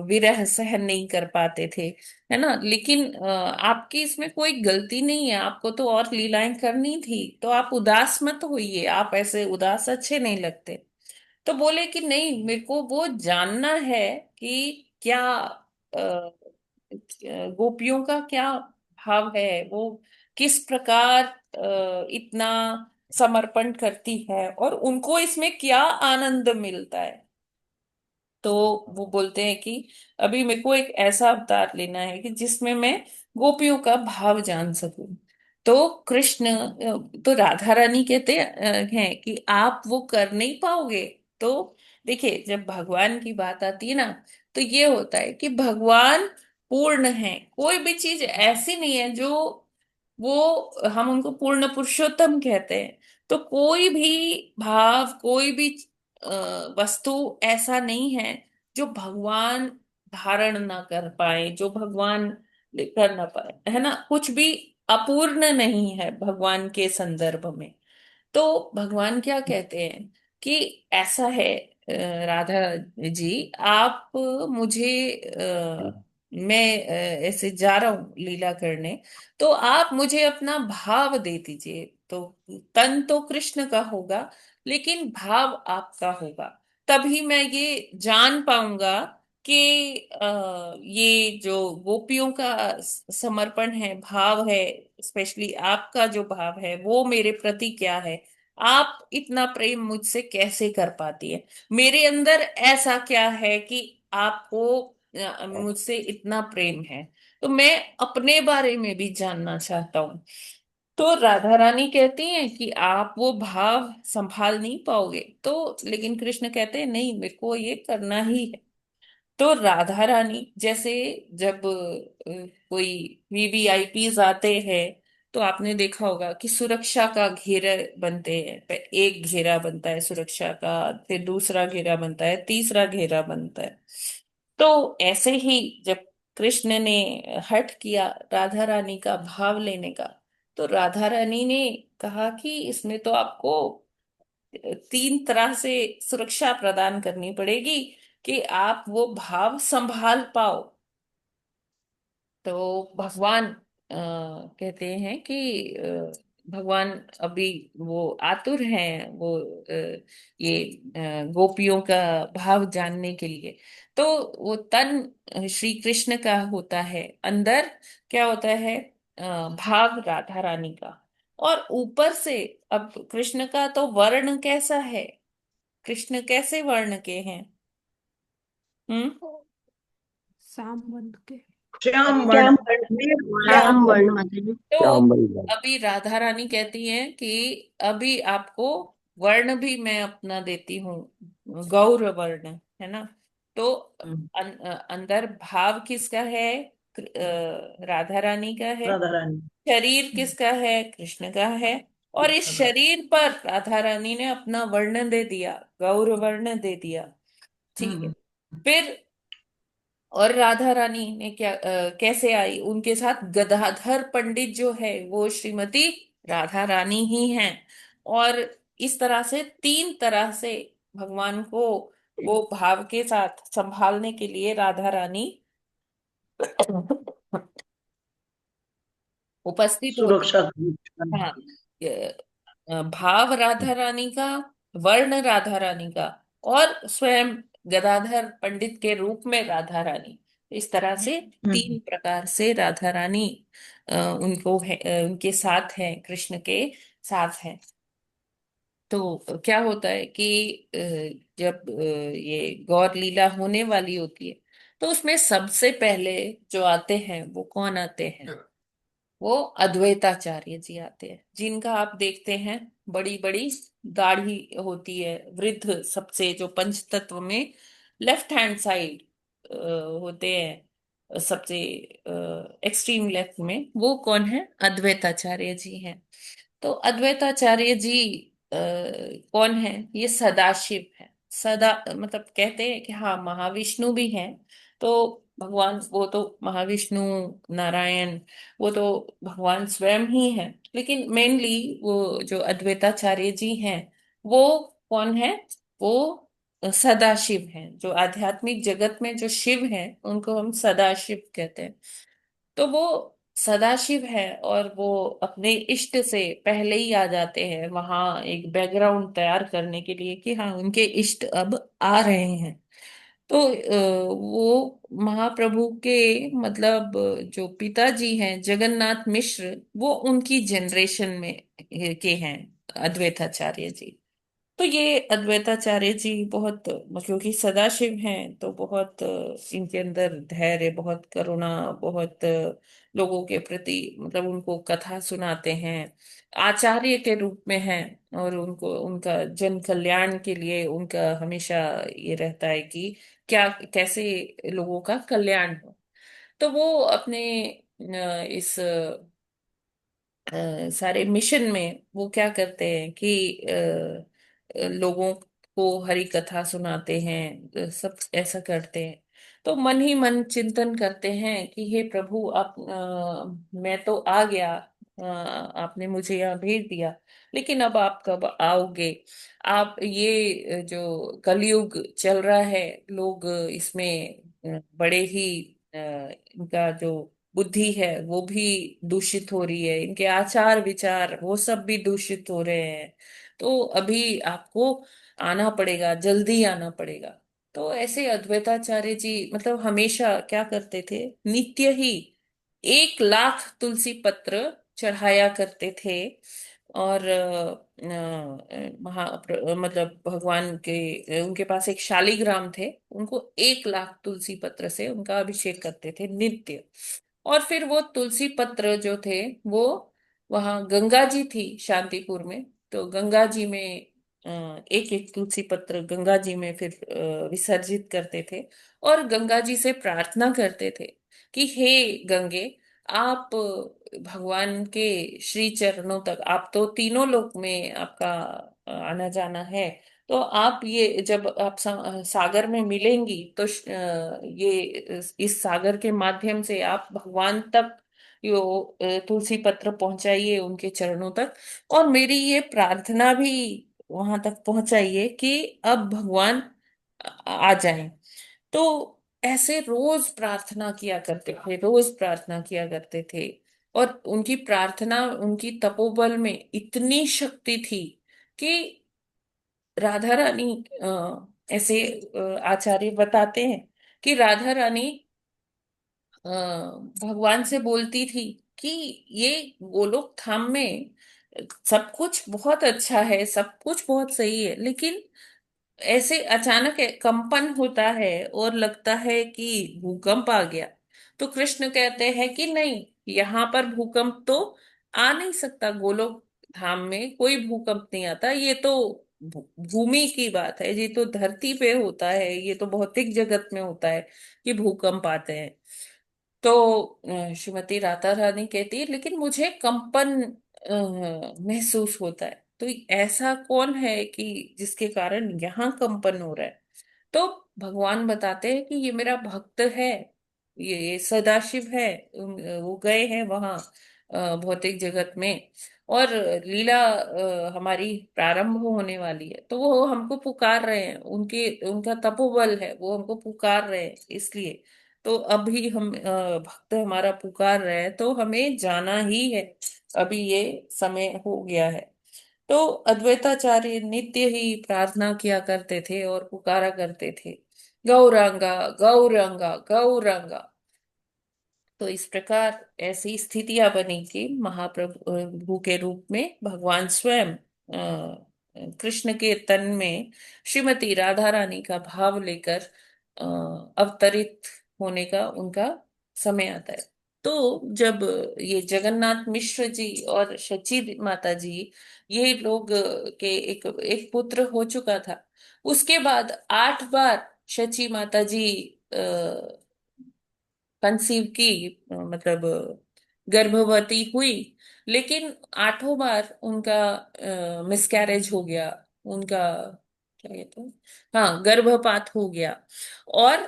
Speaker 2: विरह सहन नहीं कर पाते थे, है ना, लेकिन आपकी इसमें कोई गलती नहीं है, आपको तो और लीलाएं करनी थी, तो आप उदास मत होइए, आप ऐसे उदास अच्छे नहीं लगते। तो बोले कि नहीं, मेरे को वो जानना है कि क्या गोपियों का क्या भाव है, वो किस प्रकार इतना समर्पण करती है और उनको इसमें क्या आनंद मिलता है। तो वो बोलते हैं कि अभी मेरे को एक ऐसा अवतार लेना है कि जिसमें मैं गोपियों का भाव जान सकूं। तो कृष्ण तो राधा रानी कहते हैं कि आप वो कर नहीं पाओगे। तो देखिए, जब भगवान की बात आती है ना, तो ये होता है कि भगवान पूर्ण है, कोई भी चीज ऐसी नहीं है जो वो हम उनको पूर्ण पुरुषोत्तम कहते हैं। तो कोई भी भाव, कोई भी वस्तु ऐसा नहीं है जो भगवान धारण ना कर पाए, जो भगवान कर ना पाए, है ना, कुछ भी अपूर्ण नहीं है भगवान के संदर्भ में। तो भगवान क्या कहते हैं कि ऐसा है, राधा जी, आप मुझे मैं ऐसे जा रहा हूं लीला करने, तो आप मुझे अपना भाव दे दीजिए। तो तन तो कृष्ण का होगा, लेकिन भाव आपका होगा, तभी मैं ये जान पाऊंगा कि ये जो गोपियों का समर्पण है, भाव है, स्पेशली आपका जो भाव है वो मेरे प्रति क्या है, आप इतना प्रेम मुझसे कैसे कर पाती है, मेरे अंदर ऐसा क्या है कि आपको मुझसे इतना प्रेम है। तो मैं अपने बारे में भी जानना चाहता हूँ। तो राधा रानी कहती हैं कि आप वो भाव संभाल नहीं पाओगे, तो लेकिन कृष्ण कहते हैं नहीं, मेरे को ये करना ही है। तो राधा रानी जैसे, जब कोई वीवीआईपीज आते हैं, तो आपने देखा होगा कि सुरक्षा का घेरा बनते हैं, एक घेरा बनता है सुरक्षा का, फिर दूसरा घेरा बनता है, तीसरा घेरा बनता है। तो ऐसे ही जब कृष्ण ने हठ किया राधा रानी का भाव लेने का, तो राधा रानी ने कहा कि इसमें तो आपको तीन तरह से सुरक्षा प्रदान करनी पड़ेगी कि आप वो भाव संभाल पाओ। तो भगवान कहते हैं कि भगवान अभी वो आतुर हैं, वो ये गोपियों का भाव जानने के लिए। तो वो तन श्री कृष्ण का होता है, अंदर क्या होता है, भाव राधा रानी का। और ऊपर से, अब कृष्ण का तो वर्ण कैसा है, कृष्ण कैसे वर्ण के हैं? हम्म।
Speaker 5: सामवंत के।
Speaker 3: श्याम
Speaker 2: अभी
Speaker 3: वर्ण,
Speaker 2: श्याम
Speaker 4: श्याम
Speaker 2: वर्ण।
Speaker 4: वर्ण माता जी।
Speaker 2: तो
Speaker 6: श्याम वर्ण।
Speaker 2: अभी राधा रानी कहती हैं कि अभी आपको वर्ण भी मैं अपना देती हूँ, गौर वर्ण, है ना। तो अंदर भाव किसका है? राधा रानी का है।
Speaker 3: राधा रानी।
Speaker 2: शरीर किसका है? कृष्ण का है। और इस शरीर पर राधा रानी ने अपना वर्ण दे दिया, गौर वर्ण दे दिया। ठीक है।
Speaker 3: हम्म।
Speaker 2: फिर और राधा रानी ने क्या कैसे आई उनके साथ? गदाधर पंडित जो है वो श्रीमती राधा रानी ही हैं। और इस तरह से तीन तरह से भगवान को वो भाव के साथ संभालने के लिए राधा रानी उपस्थित होती।
Speaker 3: सुरक्षा।
Speaker 2: हाँ, भाव राधा रानी का, वर्ण राधा रानी का, और स्वयं गदाधर पंडित के रूप में राधा रानी। इस तरह से तीन
Speaker 3: हम्म।
Speaker 2: प्रकार से राधा रानी उनको है, उनके साथ है, कृष्ण के साथ है। तो क्या होता है कि जब ये गौर लीला होने वाली होती है, तो उसमें सबसे पहले जो आते हैं वो कौन आते हैं? वो अद्वैताचार्य जी आते हैं, जिनका आप देखते हैं बड़ी बड़ी दाढ़ी होती है, वृद्ध, सबसे जो पंच तत्व में लेफ्ट हैंड साइड होते हैं, सबसे एक्सट्रीम लेफ्ट में, वो कौन है? अद्वैताचार्य जी हैं। तो अद्वैताचार्य जी कौन है? ये सदाशिव है। सदा मतलब कहते हैं कि हाँ, महाविष्णु भी हैं। तो भगवान, वो तो महाविष्णु, नारायण, वो तो भगवान स्वयं ही है। लेकिन मेनली वो जो अद्वैताचार्य जी हैं, वो कौन है? वो सदाशिव हैं। जो आध्यात्मिक जगत में जो शिव हैं, उनको हम सदाशिव कहते हैं। तो वो सदाशिव है, और वो अपने इष्ट से पहले ही आ जाते हैं वहां, एक बैकग्राउंड तैयार करने के लिए कि हाँ, उनके इष्ट अब आ रहे हैं। तो वो महाप्रभु के मतलब जो पिताजी हैं जगन्नाथ मिश्र, वो उनकी जनरेशन में के हैं, अद्वैताचार्य जी। तो ये अद्वैताचार्य जी बहुत, क्योंकि सदाशिव हैं तो बहुत इनके अंदर धैर्य, बहुत करुणा, बहुत लोगों के प्रति, मतलब उनको कथा सुनाते हैं, आचार्य के रूप में हैं। और उनको, उनका जन कल्याण के लिए उनका हमेशा ये रहता है कि क्या, कैसे लोगों का कल्याण हो। तो वो अपने इस सारे मिशन में वो क्या करते हैं कि लोगों को हरि कथा सुनाते हैं, सब ऐसा करते हैं। तो मन ही मन चिंतन करते हैं कि हे प्रभु, आप मैं तो आ गया, आपने मुझे यहाँ भेज दिया, लेकिन अब आप कब आओगे? आप ये जो कलयुग चल रहा है, लोग इसमें बड़े ही इनका जो बुद्धि है वो भी दूषित हो रही है, इनके आचार विचार वो सब भी दूषित हो रहे हैं। तो अभी आपको आना पड़ेगा, जल्दी आना पड़ेगा। तो ऐसे अद्वैताचार्य जी मतलब हमेशा क्या करते थे, नित्य ही 1 लाख तुलसी पत्र चढ़ाया करते थे। और मतलब भगवान के, उनके पास एक शालिग्राम थे, उनको 1 लाख तुलसी पत्र से उनका अभिषेक करते थे नित्य। और फिर वो तुलसी पत्र जो थे, वो वहां गंगा जी थी शांतिपुर में, तो गंगा जी में एक एक तुलसी पत्र गंगा जी में फिर विसर्जित करते थे। और गंगा जी से प्रार्थना करते थे कि हे गंगे, आप भगवान के श्री चरणों तक, आप तो तीनों लोक में आपका आना जाना है, तो आप ये जब आप सागर में मिलेंगी तो ये इस सागर के माध्यम से आप भगवान तक यो तुलसी पत्र पहुंचाइए, उनके चरणों तक। और मेरी ये प्रार्थना भी वहां तक पहुंचाइए कि अब भगवान आ जाएं। तो ऐसे रोज प्रार्थना किया करते थे, रोज प्रार्थना किया करते थे। और उनकी प्रार्थना, उनकी तपोबल में इतनी शक्ति थी कि राधा रानी, ऐसे आचार्य बताते हैं कि राधा रानी अ, भगवान से बोलती थी कि ये गोलोक धाम में सब कुछ बहुत अच्छा है, सब कुछ बहुत सही है, लेकिन ऐसे अचानक कंपन होता है और लगता है कि भूकंप आ गया। तो कृष्ण कहते हैं कि नहीं, यहाँ पर भूकंप तो आ नहीं सकता, गोलोक धाम में कोई भूकंप नहीं आता, ये तो भूमि की बात है, ये तो धरती पे होता है, ये तो भौतिक जगत में होता है कि भूकंप आते हैं। तो श्रीमती राधा रानी कहती है लेकिन मुझे कंपन महसूस होता है। तो ऐसा कौन है कि जिसके कारण यहाँ कंपन हो रहा है? तो भगवान बताते हैं कि ये मेरा भक्त है, ये सदाशिव है। वो गए हैं वहां भौतिक जगत में, और लीला हमारी प्रारंभ होने वाली है, तो वो हमको पुकार रहे हैं, उनके, उनका तपोबल है, वो हमको पुकार रहे हैं इसलिए। तो अभी हम भक्त हमारा पुकार रहे हैं, तो हमें जाना ही है, अभी ये समय हो गया है। तो अद्वैताचार्य नित्य ही प्रार्थना किया करते थे और पुकारा करते थे, गौरांगा गौरांगा गौरांगा। तो इस प्रकार ऐसी स्थितियां बनी कि महाप्रभु के रूप में भगवान स्वयं कृष्ण के तन में श्रीमती राधा रानी का भाव लेकर अवतरित होने का उनका समय आता है। तो जब ये जगन्नाथ मिश्र जी और शची माता जी, ये लोग के एक एक पुत्र हो चुका था। उसके बाद 8 बार शची माता जी कंसीव की, मतलब गर्भवती हुई। लेकिन 8 बार उनका मिसकैरेज हो गया, उनका क्या कहते हैं, हाँ, गर्भपात हो गया। और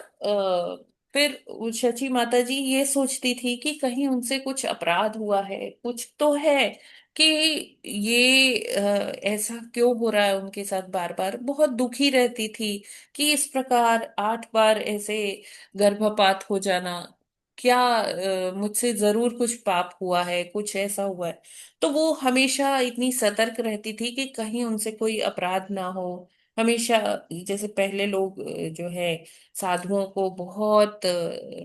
Speaker 2: फिर वो शची माता जी ये सोचती थी कि कहीं उनसे कुछ अपराध हुआ है, कुछ तो है, कि ये ऐसा क्यों हो रहा है उनके साथ। बार बार बहुत दुखी रहती थी कि इस प्रकार 8 बार ऐसे गर्भपात हो जाना, क्या मुझसे जरूर कुछ पाप हुआ है, कुछ ऐसा हुआ है। तो वो हमेशा इतनी सतर्क रहती थी कि कहीं उनसे कोई अपराध ना हो। हमेशा, जैसे पहले लोग जो है साधुओं को बहुत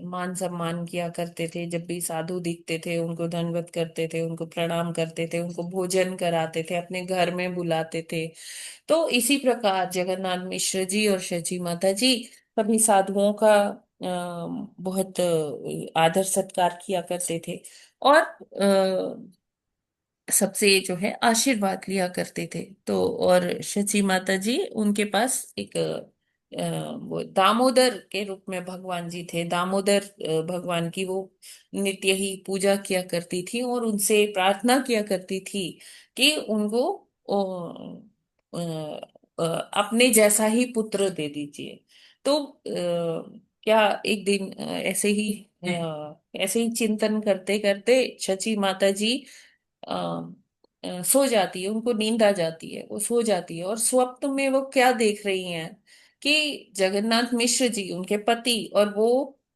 Speaker 2: मान सम्मान किया करते थे, जब भी साधु दिखते थे उनको दंडवत करते थे, उनको प्रणाम करते थे, उनको भोजन कराते थे, अपने घर में बुलाते थे। तो इसी प्रकार जगन्नाथ मिश्र जी और शची माता जी सभी साधुओं का बहुत आदर सत्कार किया करते थे। और सबसे जो है आशीर्वाद लिया करते थे। तो और शची माता जी, उनके पास एक वो दामोदर के रूप में भगवान जी थे। दामोदर भगवान की वो नित्य ही पूजा किया करती थी और उनसे प्रार्थना किया करती थी कि उनको अ, अपने जैसा ही पुत्र दे दीजिए। तो क्या एक दिन ऐसे ही चिंतन करते करते शची माता जी अ, सो जाती है, उनको नींद आ जाती है, वो सो जाती है। और स्वप्न में वो क्या देख रही हैं कि जगन्नाथ मिश्र जी उनके पति और वो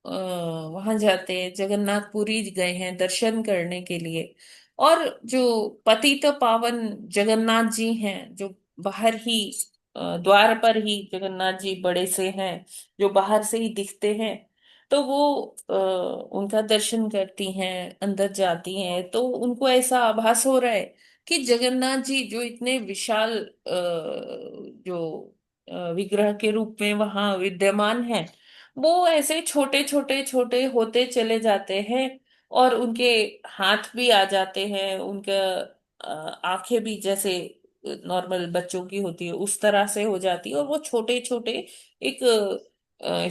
Speaker 2: वहां जाते हैं, जगन्नाथपुरी गए हैं दर्शन करने के लिए। और जो पतित पावन जगन्नाथ जी हैं, जो बाहर ही द्वार पर ही जगन्नाथ जी बड़े से हैं, जो बाहर से ही दिखते हैं। तो वो उनका दर्शन करती हैं, अंदर जाती हैं, तो उनको ऐसा आभास हो रहा है कि जगन्नाथ जी जो इतने विशाल जो विग्रह के रूप में वहां विद्यमान है, वो ऐसे छोटे छोटे छोटे होते चले जाते हैं। और उनके हाथ भी आ जाते हैं, उनका आंखें भी जैसे नॉर्मल बच्चों की होती है उस तरह से हो जाती है, और वो छोटे छोटे एक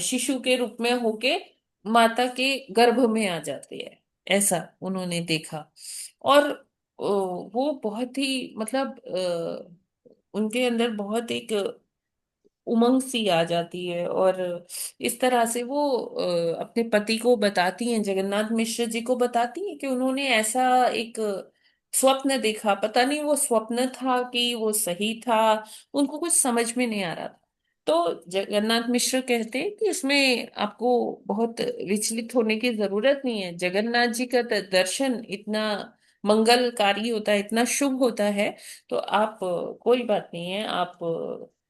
Speaker 2: शिशु के रूप में होके माता के गर्भ में आ जाती है। ऐसा उन्होंने देखा। और वो बहुत ही, मतलब उनके अंदर बहुत एक उमंग सी आ जाती है। और इस तरह से वो अपने पति को बताती हैं, जगन्नाथ मिश्र जी को बताती हैं कि उन्होंने ऐसा एक स्वप्न देखा। पता नहीं वो स्वप्न था कि वो सही था, उनको कुछ समझ में नहीं आ रहा था। तो जगन्नाथ मिश्र कहते हैं कि इसमें आपको बहुत विचलित होने की जरूरत नहीं है। जगन्नाथ जी का दर्शन इतना मंगलकारी होता है, इतना शुभ होता है। तो आप कोई बात नहीं है, आप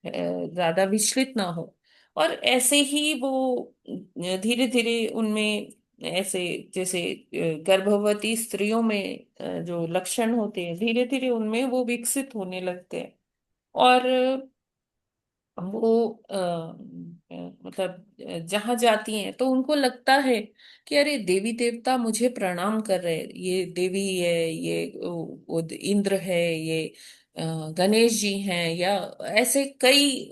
Speaker 2: ज्यादा विचलित ना हो। और ऐसे ही वो धीरे धीरे उनमें ऐसे, जैसे गर्भवती स्त्रियों में जो लक्षण होते हैं, धीरे धीरे उनमें वो विकसित होने लगते हैं। और वो मतलब जहां जाती हैं तो उनको लगता है कि अरे देवी देवता मुझे प्रणाम कर रहे हैं, ये देवी है, ये वो इंद्र है, ये अ, गणेश जी हैं, या ऐसे कई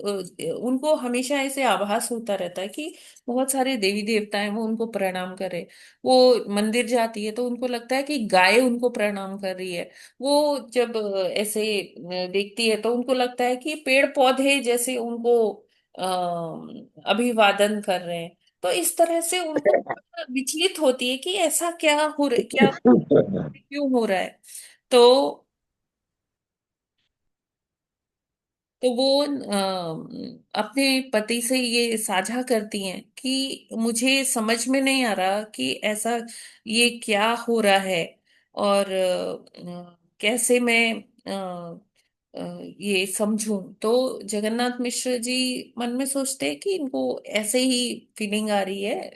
Speaker 2: उनको हमेशा ऐसे आभास होता रहता है कि बहुत सारे देवी देवता हैं, वो उनको प्रणाम कर रहे हैं। वो मंदिर जाती है तो उनको लगता है कि गाय उनको प्रणाम कर रही है। वो जब ऐसे देखती है तो उनको लगता है कि पेड़ पौधे जैसे उनको अभिवादन कर रहे हैं। तो इस तरह से उनको विचलित होती है कि ऐसा क्या हो रहा, क्या क्यों हो रहा है। तो वो अपने पति से ये साझा करती हैं कि मुझे समझ में नहीं आ रहा कि ऐसा ये क्या हो रहा है। और कैसे मैं ये समझूं। तो जगन्नाथ मिश्र जी मन में सोचते हैं कि इनको ऐसे ही फीलिंग आ रही है।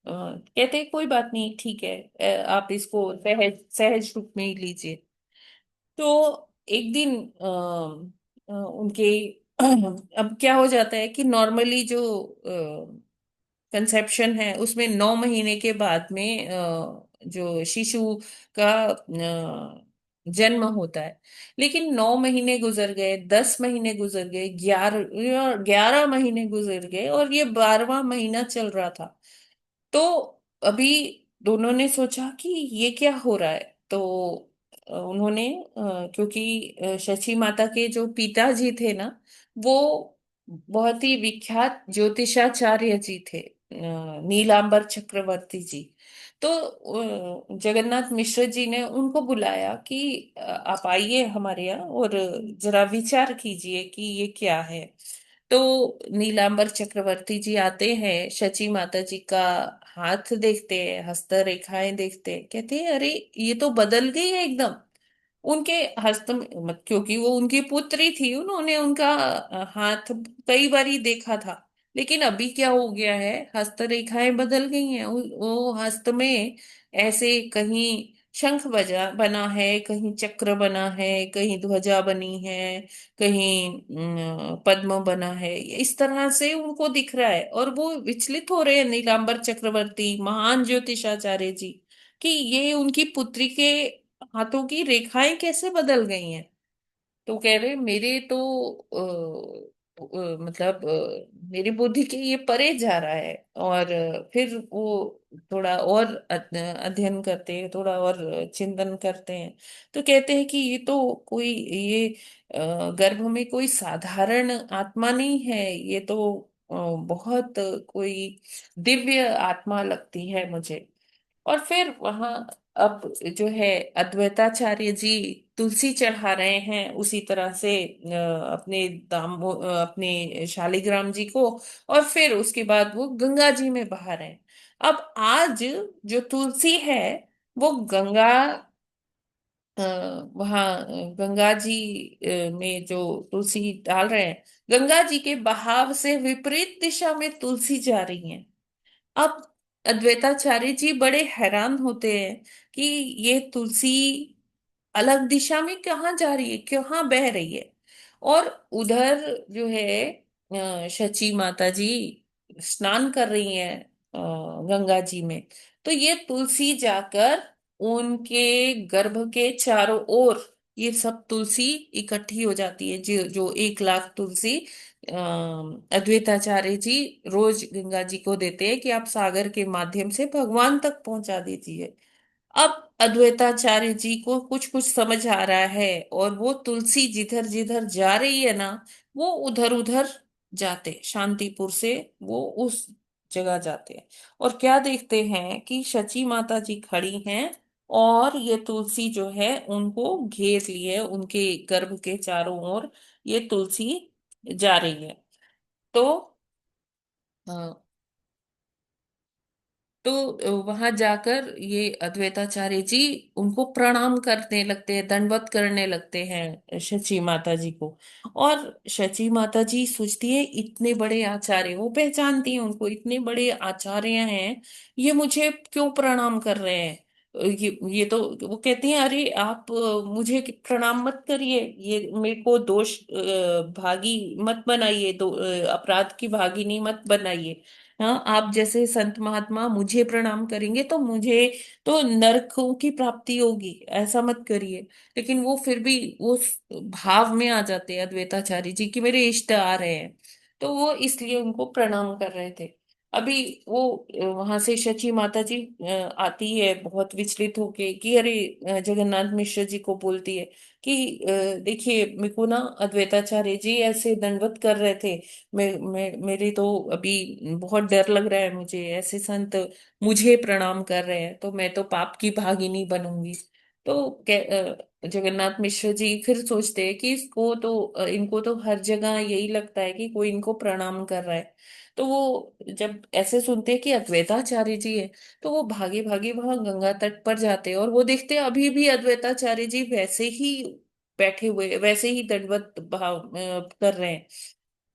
Speaker 2: कहते हैं कोई बात नहीं, ठीक है, आप इसको सहज सहज रूप में ही लीजिए। तो एक दिन उनके अब क्या हो जाता है कि नॉर्मली जो कंसेप्शन है उसमें 9 महीने के बाद में जो शिशु का जन्म होता है। लेकिन 9 महीने गुजर गए, 10 महीने गुजर गए, 11 11 महीने गुजर गए, और ये 12वां महीना चल रहा था। तो अभी दोनों ने सोचा कि ये क्या हो रहा है। तो उन्होंने क्योंकि शची माता के जो पिताजी थे ना, वो बहुत ही विख्यात ज्योतिषाचार्य जी थे, नीलांबर चक्रवर्ती जी। तो जगन्नाथ मिश्र जी ने उनको बुलाया कि आप आइए हमारे यहाँ और जरा विचार कीजिए कि ये क्या है। तो नीलांबर चक्रवर्ती जी आते हैं, शची माता जी का हाथ देखते हैं, हस्त रेखाएं देखते हैं, कहते हैं अरे ये तो बदल गई है एकदम। उनके हस्त में क्योंकि वो उनकी पुत्री थी, उन्होंने उनका हाथ कई बारी देखा था। लेकिन अभी क्या हो गया है, हस्त रेखाएं बदल गई हैं। वो हस्त में ऐसे कहीं शंख बजा बना है, कहीं चक्र बना है, कहीं ध्वजा बनी है, कहीं पद्म बना है। इस तरह से उनको दिख रहा है, और वो विचलित हो रहे हैं नीलांबर चक्रवर्ती महान ज्योतिषाचार्य जी कि ये उनकी पुत्री के हाथों की रेखाएं कैसे बदल गई हैं। तो कह रहे मेरे तो मतलब मेरी बुद्धि के ये परे जा रहा है। और फिर वो थोड़ा और अध्ययन करते हैं, थोड़ा और चिंतन करते हैं। तो कहते हैं कि ये तो कोई ये गर्भ में कोई साधारण आत्मा नहीं है, ये तो बहुत कोई दिव्य आत्मा लगती है मुझे। और फिर वहां अब जो है अद्वैताचार्य जी तुलसी चढ़ा रहे हैं उसी तरह से अपने अपने शालिग्राम जी को, और फिर उसके बाद वो गंगा जी में बहा रहे हैं। अब आज जो तुलसी है वो गंगा वहाँ गंगा जी में जो तुलसी डाल रहे हैं, गंगा जी के बहाव से विपरीत दिशा में तुलसी जा रही है। अब अद्वैताचार्य जी बड़े हैरान होते हैं कि ये तुलसी अलग दिशा में कहाँ जा रही है, कहाँ बह रही है। और उधर जो है शची माता जी स्नान कर रही हैं गंगा जी में। तो ये तुलसी जाकर उनके गर्भ के चारों ओर, ये सब तुलसी इकट्ठी हो जाती है, जो जो 1 लाख तुलसी अद्वैताचार्य जी रोज गंगा जी को देते हैं कि आप सागर के माध्यम से भगवान तक पहुंचा दीजिए। अब अद्वैताचार्य जी को कुछ कुछ समझ आ रहा है, और वो तुलसी जिधर जिधर जा रही है ना, वो उधर उधर जाते, शांतिपुर से वो उस जगह जाते हैं। और क्या देखते हैं कि शची माता जी खड़ी हैं, और ये तुलसी जो है उनको घेर लिए, उनके गर्भ के चारों ओर ये तुलसी जा रही है। तो वहां जाकर ये अद्वैताचार्य जी उनको प्रणाम करने लगते हैं, दंडवत करने लगते हैं शची माता जी को। और शची माता जी सोचती है इतने बड़े आचार्य, वो पहचानती है उनको, इतने बड़े आचार्य हैं, ये मुझे क्यों प्रणाम कर रहे हैं। ये तो वो कहती हैं अरे आप मुझे प्रणाम मत करिए, ये मेरे को दोष भागी मत बनाइए, अपराध की भागिनी मत बनाइए। हाँ, आप जैसे संत महात्मा मुझे प्रणाम करेंगे तो मुझे तो नरकों की प्राप्ति होगी, ऐसा मत करिए। लेकिन वो फिर भी वो भाव में आ जाते हैं अद्वैताचार्य जी कि मेरे इष्ट आ रहे हैं, तो वो इसलिए उनको प्रणाम कर रहे थे। अभी वो वहां से शची माता जी आती है बहुत विचलित होके कि अरे जगन्नाथ मिश्र जी को बोलती है कि देखिए मेरे को ना अद्वैताचार्य जी ऐसे दंडवत कर रहे थे, मेरे तो अभी बहुत डर लग रहा है, मुझे ऐसे संत मुझे प्रणाम कर रहे हैं तो मैं तो पाप की भागिनी बनूंगी। तो जगन्नाथ मिश्र जी फिर सोचते हैं कि इसको तो इनको तो हर जगह यही लगता है कि कोई इनको प्रणाम कर रहा है। तो वो जब ऐसे सुनते हैं कि अद्वैताचार्य जी है, तो वो भागे भागे वहां गंगा तट पर जाते हैं, और वो देखते हैं अभी भी अद्वैताचार्य जी वैसे ही बैठे हुए, वैसे ही दंडवत भाव कर रहे हैं।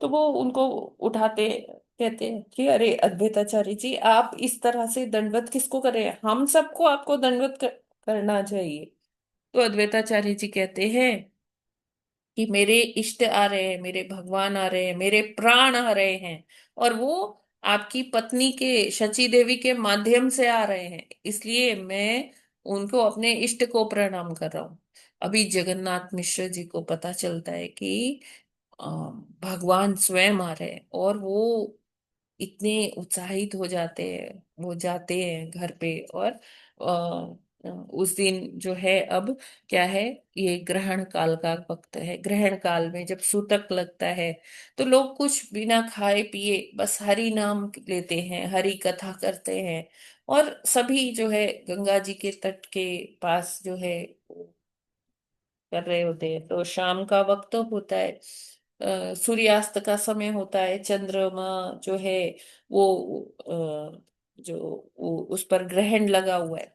Speaker 2: तो वो उनको उठाते, कहते हैं कि अरे अद्वैताचार्य जी आप इस तरह से दंडवत किसको कर रहे हैं, हम सबको आपको दंडवत करना चाहिए। तो अद्वैताचार्य जी कहते हैं कि मेरे इष्ट आ रहे हैं, मेरे भगवान आ रहे हैं, मेरे प्राण आ रहे हैं, और वो आपकी पत्नी के शची देवी के माध्यम से आ रहे हैं, इसलिए मैं उनको अपने इष्ट को प्रणाम कर रहा हूँ। अभी जगन्नाथ मिश्र जी को पता चलता है कि अ, भगवान स्वयं आ रहे हैं, और वो इतने उत्साहित हो जाते हैं, वो जाते हैं घर पे। और उस दिन जो है, अब क्या है, ये ग्रहण काल का वक्त है। ग्रहण काल में जब सूतक लगता है, तो लोग कुछ बिना खाए पिए बस हरि नाम लेते हैं, हरि कथा करते हैं। और सभी जो है गंगा जी के तट के पास जो है कर रहे होते हैं। तो शाम का वक्त होता है, सूर्यास्त का समय होता है। चंद्रमा जो है वो उस पर ग्रहण लगा हुआ है।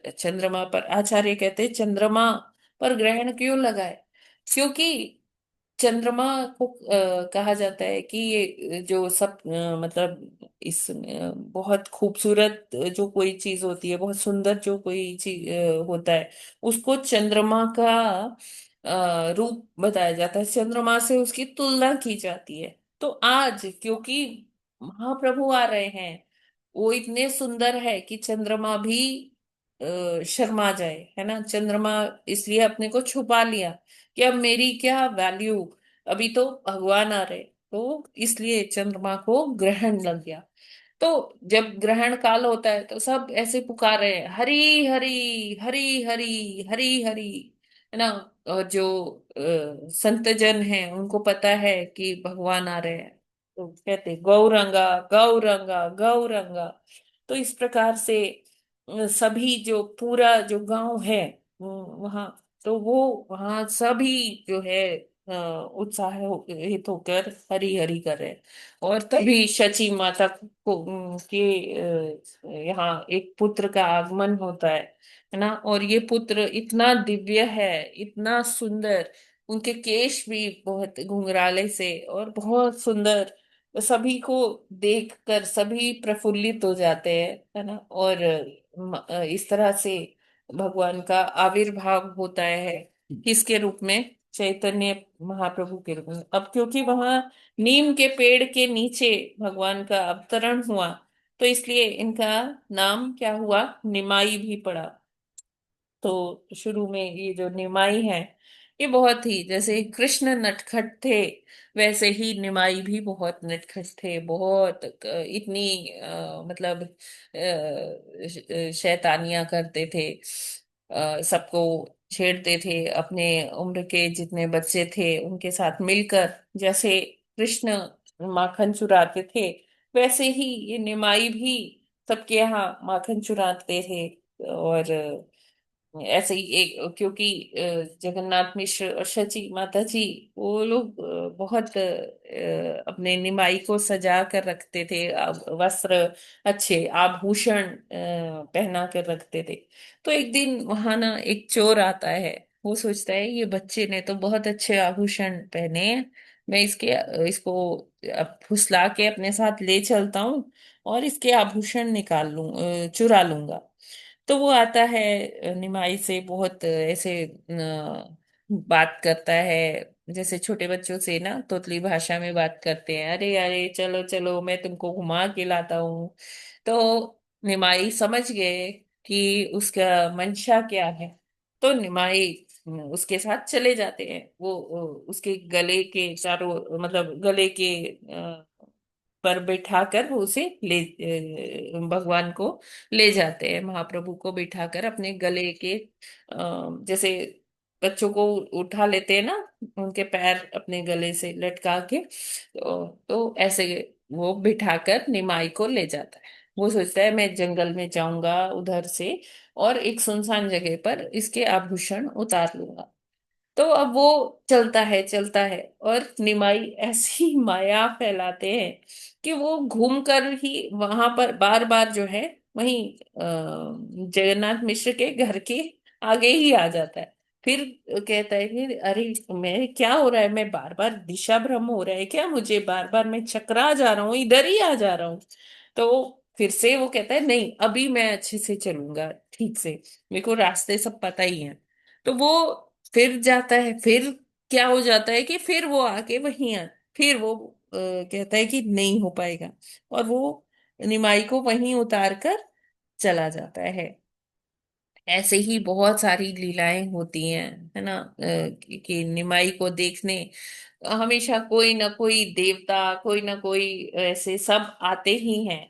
Speaker 2: चंद्रमा पर आचार्य कहते हैं, चंद्रमा पर ग्रहण क्यों लगा है? क्योंकि चंद्रमा को कहा जाता है कि ये जो सब मतलब इस बहुत खूबसूरत जो कोई चीज होती है, बहुत सुंदर जो कोई चीज होता है, उसको चंद्रमा का रूप बताया जाता है, चंद्रमा से उसकी तुलना की जाती है। तो आज क्योंकि महाप्रभु आ रहे हैं, वो इतने सुंदर है कि चंद्रमा भी शर्मा जाए, है ना। चंद्रमा इसलिए अपने को छुपा लिया कि अब मेरी क्या वैल्यू, अभी तो भगवान आ रहे। तो इसलिए चंद्रमा को ग्रहण लग गया। तो जब ग्रहण काल होता है, तो सब ऐसे पुकार रहे हैं, हरी हरी हरी हरी हरी हरी, है ना। और जो संत जन हैं, उनको पता है कि भगवान आ रहे हैं, तो कहते गौरंगा गौरंगा गौरंगा। तो इस प्रकार से सभी जो पूरा जो गांव है वहाँ, तो वो वहाँ सभी जो है उत्साहित होकर हरि हरि कर रहे हैं। और तभी शची माता को के यहाँ एक पुत्र का आगमन होता है ना। और ये पुत्र इतना दिव्य है, इतना सुंदर, उनके केश भी बहुत घुंघराले से और बहुत सुंदर। सभी को देखकर सभी प्रफुल्लित हो जाते हैं, है ना। और इस तरह से भगवान का आविर्भाव होता है। किसके रूप में? चैतन्य महाप्रभु के रूप में। अब क्योंकि वहां नीम के पेड़ के नीचे भगवान का अवतरण हुआ, तो इसलिए इनका नाम क्या हुआ? निमाई भी पड़ा। तो शुरू में ये जो निमाई है, ये बहुत ही, जैसे कृष्ण नटखट थे, वैसे ही निमाई भी बहुत नटखट थे। बहुत इतनी मतलब शैतानियां करते थे, सबको छेड़ते थे। अपने उम्र के जितने बच्चे थे उनके साथ मिलकर, जैसे कृष्ण माखन चुराते थे, वैसे ही ये निमाई भी सबके यहाँ माखन चुराते थे। और ऐसे ही एक, क्योंकि जगन्नाथ मिश्र और शची माता जी, वो लोग बहुत अपने निमाई को सजा कर रखते थे, वस्त्र अच्छे आभूषण पहना कर रखते थे। तो एक दिन वहां ना एक चोर आता है। वो सोचता है, ये बच्चे ने तो बहुत अच्छे आभूषण पहने हैं, मैं इसको अब फुसला के अपने साथ ले चलता हूँ, और इसके आभूषण निकाल चुरा लूंगा। तो वो आता है, निमाई से बहुत ऐसे बात करता है, जैसे छोटे बच्चों से ना तोतली भाषा में बात करते हैं, अरे अरे चलो चलो मैं तुमको घुमा के लाता हूँ। तो निमाई समझ गए कि उसका मंशा क्या है। तो निमाई उसके साथ चले जाते हैं। वो उसके गले के चारों, मतलब गले के पर बैठाकर वो उसे भगवान को ले जाते हैं। महाप्रभु को बिठाकर अपने गले के जैसे बच्चों को उठा लेते हैं ना, उनके पैर अपने गले से लटका के, तो ऐसे वो बिठाकर निमाई को ले जाता है। वो सोचता है, मैं जंगल में जाऊंगा उधर से, और एक सुनसान जगह पर इसके आभूषण उतार लूंगा। तो अब वो चलता है, और निमाई ऐसी माया फैलाते हैं कि वो घूम कर ही वहां पर बार बार जो है, वहीं जगन्नाथ मिश्र के घर के आगे ही आ जाता है। फिर कहता है कि अरे मैं क्या हो रहा है, मैं बार बार दिशा भ्रम हो रहा है क्या मुझे, बार बार मैं चकरा जा रहा हूँ, इधर ही आ जा रहा हूँ। तो फिर से वो कहता है, नहीं अभी मैं अच्छे से चलूंगा, ठीक से, मेरे को रास्ते सब पता ही है। तो वो फिर जाता है। फिर क्या हो जाता है कि फिर वो आके वहीं आ फिर वो कहता है कि नहीं हो पाएगा, और वो निमाई को वहीं उतार कर चला जाता है। ऐसे ही बहुत सारी लीलाएं होती हैं, है ना, कि निमाई को देखने हमेशा कोई ना कोई देवता, कोई ना कोई ऐसे सब आते ही हैं।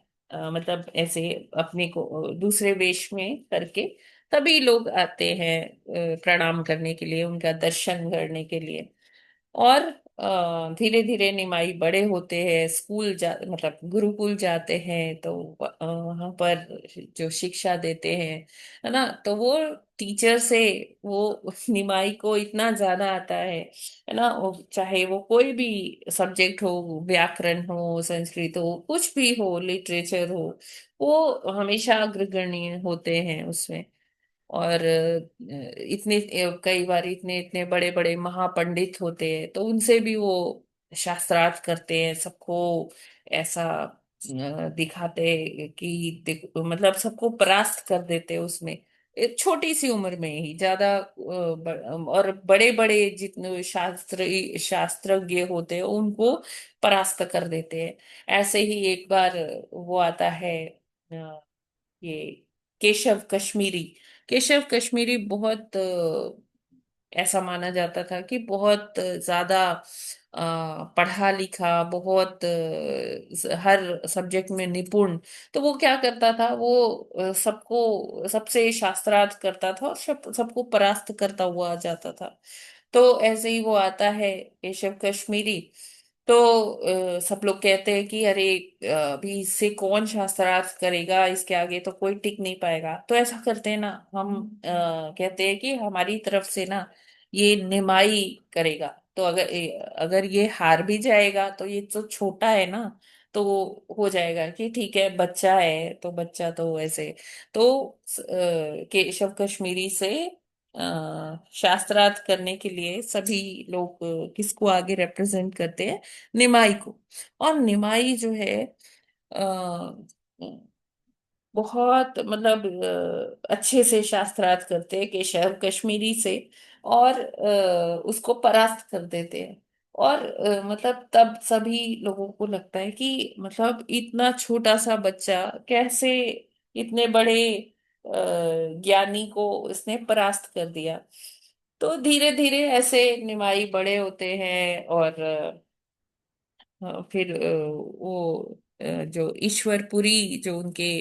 Speaker 2: मतलब ऐसे अपने को दूसरे वेश में करके तभी लोग आते हैं प्रणाम करने के लिए, उनका दर्शन करने के लिए। और धीरे धीरे निमाई बड़े होते हैं, स्कूल जा मतलब गुरुकुल जाते हैं, तो वहां पर जो शिक्षा देते हैं, है ना, तो वो टीचर से वो निमाई को इतना ज्यादा आता है ना, चाहे वो कोई भी सब्जेक्ट हो, व्याकरण हो, संस्कृत हो, कुछ भी हो, लिटरेचर हो, वो हमेशा अग्रगण्य होते हैं उसमें। और इतने कई बार इतने इतने बड़े बड़े महापंडित होते हैं, तो उनसे भी वो शास्त्रार्थ करते हैं, सबको ऐसा दिखाते हैं कि मतलब सबको परास्त कर देते हैं उसमें, एक छोटी सी उम्र में ही ज्यादा और बड़े बड़े जितने शास्त्रज्ञ होते हैं उनको परास्त कर देते हैं। ऐसे ही एक बार वो आता है, ये केशव कश्मीरी। केशव कश्मीरी बहुत ऐसा माना जाता था कि बहुत ज्यादा पढ़ा लिखा, बहुत हर सब्जेक्ट में निपुण। तो वो क्या करता था, वो सबको सबसे शास्त्रार्थ करता था और सबको परास्त करता हुआ जाता था। तो ऐसे ही वो आता है केशव कश्मीरी। तो सब लोग कहते हैं कि अरे अभी इससे कौन शास्त्रार्थ करेगा, इसके आगे तो कोई टिक नहीं पाएगा। तो ऐसा करते हैं ना, हम कहते हैं कि हमारी तरफ से ना ये निमाई करेगा। तो अगर ये हार भी जाएगा तो ये तो छोटा है ना, तो हो जाएगा कि ठीक है, बच्चा है तो बच्चा तो ऐसे। तो केशव कश्मीरी से शास्त्रार्थ करने के लिए सभी लोग किसको आगे रिप्रेजेंट करते हैं, निमाई को। और निमाई जो है बहुत मतलब अच्छे से शास्त्रार्थ करते हैं केशव कश्मीरी से, और उसको परास्त कर देते हैं। और मतलब तब सभी लोगों को लगता है कि मतलब इतना छोटा सा बच्चा कैसे इतने बड़े ज्ञानी को इसने परास्त कर दिया। तो धीरे धीरे ऐसे निमाई बड़े होते हैं, और फिर वो जो ईश्वरपुरी जो उनके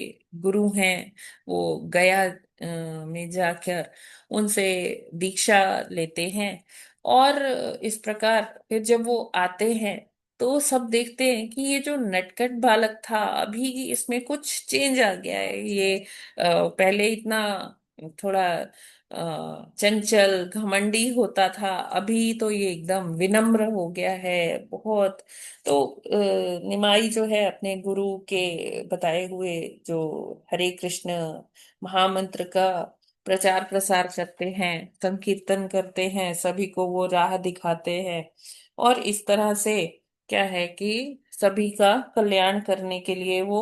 Speaker 2: गुरु हैं, वो गया में जाकर उनसे दीक्षा लेते हैं। और इस प्रकार फिर जब वो आते हैं तो सब देखते हैं कि ये जो नटखट बालक था, अभी इसमें कुछ चेंज आ गया है। ये पहले इतना थोड़ा चंचल घमंडी होता था, अभी तो ये एकदम विनम्र हो गया है बहुत। तो निमाई जो है अपने गुरु के बताए हुए जो हरे कृष्ण महामंत्र का प्रचार प्रसार करते हैं, संकीर्तन करते हैं, सभी को वो राह दिखाते हैं। और इस तरह से क्या है कि सभी का कल्याण करने के लिए वो,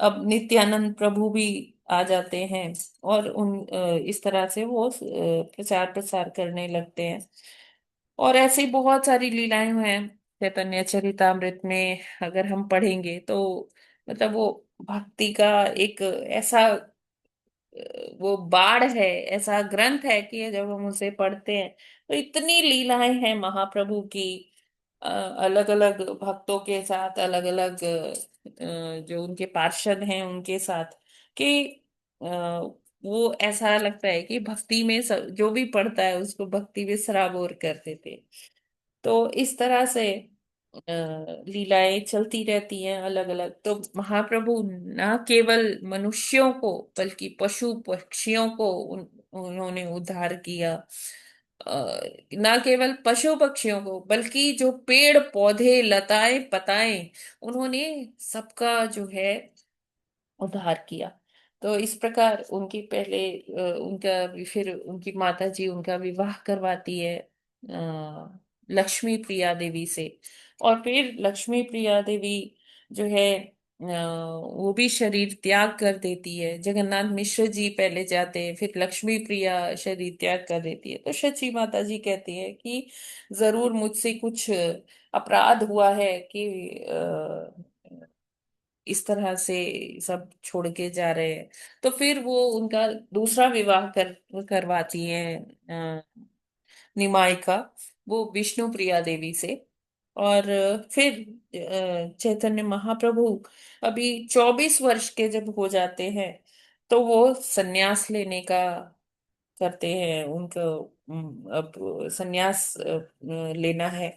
Speaker 2: अब नित्यानंद प्रभु भी आ जाते हैं, और इस तरह से वो प्रचार प्रसार करने लगते हैं। और ऐसी बहुत सारी लीलाएं हैं चैतन्य चरितामृत में, अगर हम पढ़ेंगे तो मतलब वो भक्ति का एक ऐसा वो बाढ़ है, ऐसा ग्रंथ है कि जब हम उसे पढ़ते हैं तो इतनी लीलाएं हैं महाप्रभु की, अलग अलग भक्तों के साथ, अलग अलग जो उनके पार्षद हैं उनके साथ, कि अ, वो ऐसा लगता है कि भक्ति में जो भी पढ़ता है उसको भक्ति में सराबोर कर देते। तो इस तरह से लीलाएं चलती रहती हैं अलग अलग। तो महाप्रभु न केवल मनुष्यों को बल्कि पशु पक्षियों को उन्होंने उद्धार किया। न केवल पशु पक्षियों को बल्कि जो पेड़ पौधे लताएं पताएं, उन्होंने सबका जो है उद्धार किया। तो इस प्रकार उनकी पहले फिर उनकी माता जी उनका विवाह करवाती है लक्ष्मी प्रिया देवी से। और फिर लक्ष्मी प्रिया देवी जो है वो भी शरीर त्याग कर देती है। जगन्नाथ मिश्र जी पहले जाते हैं, फिर लक्ष्मी प्रिया शरीर त्याग कर देती है। तो शची माता जी कहती है कि जरूर मुझसे कुछ अपराध हुआ है कि इस तरह से सब छोड़ के जा रहे हैं। तो फिर वो उनका दूसरा विवाह करवाती है निमाई का, वो विष्णु प्रिया देवी से। और फिर चैतन्य महाप्रभु अभी 24 वर्ष के जब हो जाते हैं, तो वो संन्यास लेने का करते हैं। उनको अब संन्यास लेना है।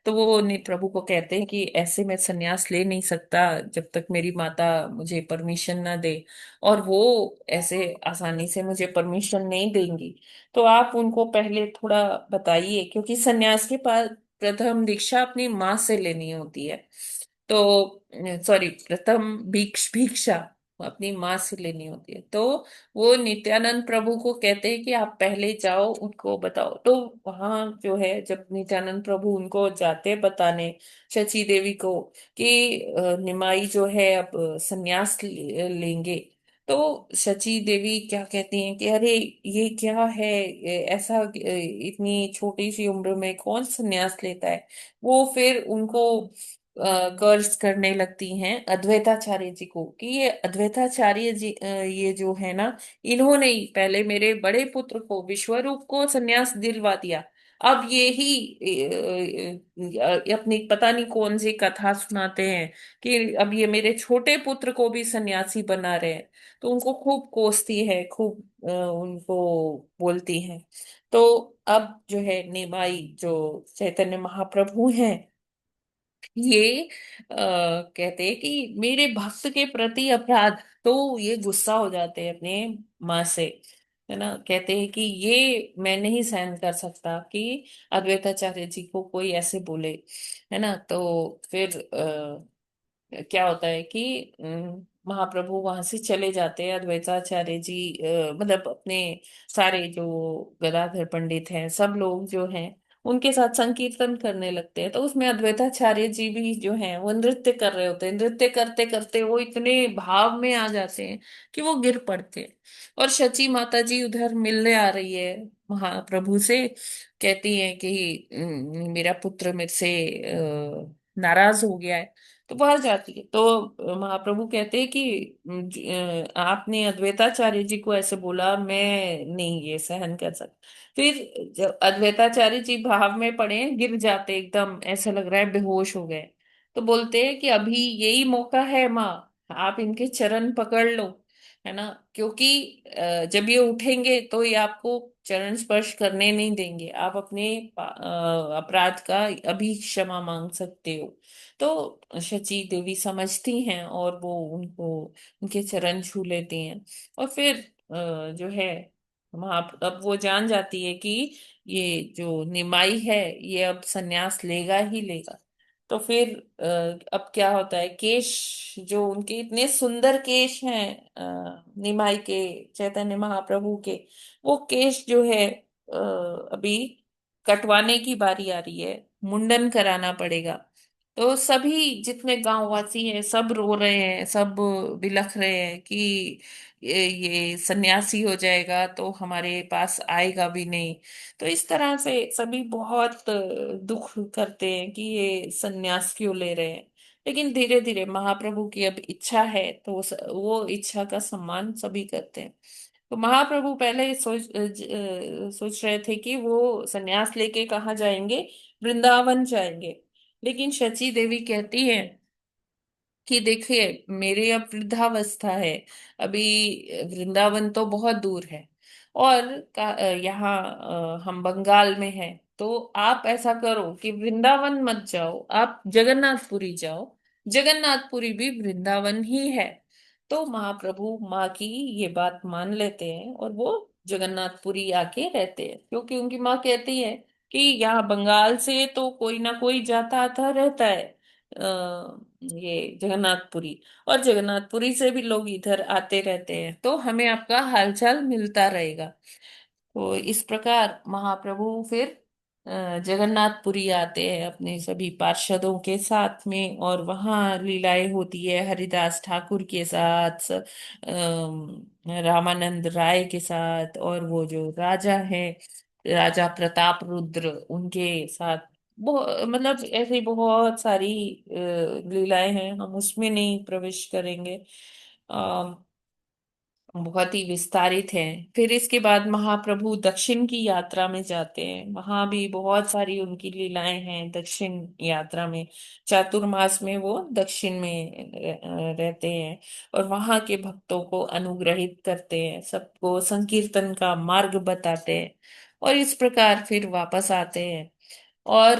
Speaker 2: तो वो प्रभु को कहते हैं कि ऐसे मैं संन्यास ले नहीं सकता जब तक मेरी माता मुझे परमिशन ना दे, और वो ऐसे आसानी से मुझे परमिशन नहीं देंगी। तो आप उनको पहले थोड़ा बताइए, क्योंकि संन्यास के पास प्रथम दीक्षा अपनी माँ से लेनी होती है। तो सॉरी, प्रथम भिक्षा अपनी माँ से लेनी होती है। तो वो नित्यानंद प्रभु को कहते हैं कि आप पहले जाओ, उनको बताओ। तो वहां जो है, जब नित्यानंद प्रभु उनको जाते हैं बताने शची देवी को कि निमाई जो है अब संन्यास लेंगे, तो शची देवी क्या कहती हैं कि अरे ये क्या है, ऐसा इतनी छोटी सी उम्र में कौन संन्यास लेता है। वो फिर उनको कर्ज करने लगती हैं अद्वैताचार्य जी को कि ये अद्वैताचार्य जी ये जो है ना, इन्होंने ही पहले मेरे बड़े पुत्र को विश्वरूप को संन्यास दिलवा दिया। अब ये ही अपनी पता नहीं कौन सी कथा सुनाते हैं कि अब ये मेरे छोटे पुत्र को भी सन्यासी बना रहे हैं। तो उनको खूब कोसती है, खूब उनको बोलती है। तो अब जो है निमाई जो चैतन्य महाप्रभु हैं, ये कहते हैं कि मेरे भक्त के प्रति अपराध। तो ये गुस्सा हो जाते हैं अपने माँ से, है ना। कहते हैं कि ये मैं नहीं सहन कर सकता कि अद्वैताचार्य जी को कोई ऐसे बोले, है ना। तो फिर क्या होता है कि महाप्रभु वहां से चले जाते हैं। अद्वैताचार्य जी मतलब अपने सारे जो गदाधर पंडित हैं, सब लोग जो हैं उनके साथ संकीर्तन करने लगते हैं। तो उसमें अद्वैताचार्य जी भी जो हैं वो नृत्य कर रहे होते हैं। नृत्य करते करते वो इतने भाव में आ जाते हैं कि वो गिर पड़ते हैं। और शची माता जी उधर मिलने आ रही है महाप्रभु से, कहती है कि मेरा पुत्र मेरे से नाराज हो गया है। तो बाहर जाती है। तो महाप्रभु कहते हैं कि आपने अद्वैताचार्य जी को ऐसे बोला, मैं नहीं ये सहन कर सकता। फिर जब अद्वैताचार्य जी भाव में पड़े, गिर जाते, एकदम ऐसा लग रहा है बेहोश हो गए। तो बोलते हैं कि अभी यही मौका है माँ, आप इनके चरण पकड़ लो, है ना। क्योंकि जब ये उठेंगे तो ये आपको चरण स्पर्श करने नहीं देंगे। आप अपने अपराध का अभी क्षमा मांग सकते हो। तो शची देवी समझती हैं और वो उनको उनके चरण छू लेती हैं। और फिर जो है वहां अब वो जान जाती है कि ये जो निमाई है ये अब संन्यास लेगा ही लेगा। तो फिर अब क्या होता है, केश जो उनके इतने सुंदर केश हैं निमाई के, चैतन्य महाप्रभु के, वो केश जो है अभी कटवाने की बारी आ रही है, मुंडन कराना पड़ेगा। तो सभी जितने गांववासी हैं सब रो रहे हैं, सब बिलख रहे हैं कि ये सन्यासी हो जाएगा तो हमारे पास आएगा भी नहीं। तो इस तरह से सभी बहुत दुख करते हैं कि ये सन्यास क्यों ले रहे हैं। लेकिन धीरे धीरे महाप्रभु की अब इच्छा है तो वो इच्छा का सम्मान सभी करते हैं। तो महाप्रभु पहले सोच रहे थे कि वो सन्यास लेके कहाँ जाएंगे, वृंदावन जाएंगे। लेकिन शची देवी कहती है कि देखिए मेरी अब वृद्धावस्था है, अभी वृंदावन तो बहुत दूर है, और यहाँ हम बंगाल में हैं। तो आप ऐसा करो कि वृंदावन मत जाओ, आप जगन्नाथपुरी जाओ। जगन्नाथपुरी भी वृंदावन ही है। तो महाप्रभु माँ की ये बात मान लेते हैं और वो जगन्नाथपुरी आके रहते हैं, क्योंकि उनकी माँ कहती है कि यहाँ बंगाल से तो कोई ना कोई जाता आता रहता है ये जगन्नाथपुरी, और जगन्नाथपुरी से भी लोग इधर आते रहते हैं, तो हमें आपका हालचाल मिलता रहेगा। तो इस प्रकार महाप्रभु फिर जगन्नाथपुरी आते हैं अपने सभी पार्षदों के साथ में, और वहाँ लीलाएं होती है हरिदास ठाकुर के साथ, रामानंद राय के साथ, और वो जो राजा है, राजा प्रताप रुद्र, उनके साथ मतलब ऐसी बहुत सारी लीलाएं हैं, हम उसमें नहीं प्रवेश करेंगे। बहुत ही विस्तारित है। फिर इसके बाद महाप्रभु दक्षिण की यात्रा में जाते हैं, वहां भी बहुत सारी उनकी लीलाएं हैं दक्षिण यात्रा में। चातुर्मास में वो दक्षिण में रहते हैं, और वहां के भक्तों को अनुग्रहित करते हैं, सबको संकीर्तन का मार्ग बताते हैं, और इस प्रकार फिर वापस आते हैं। और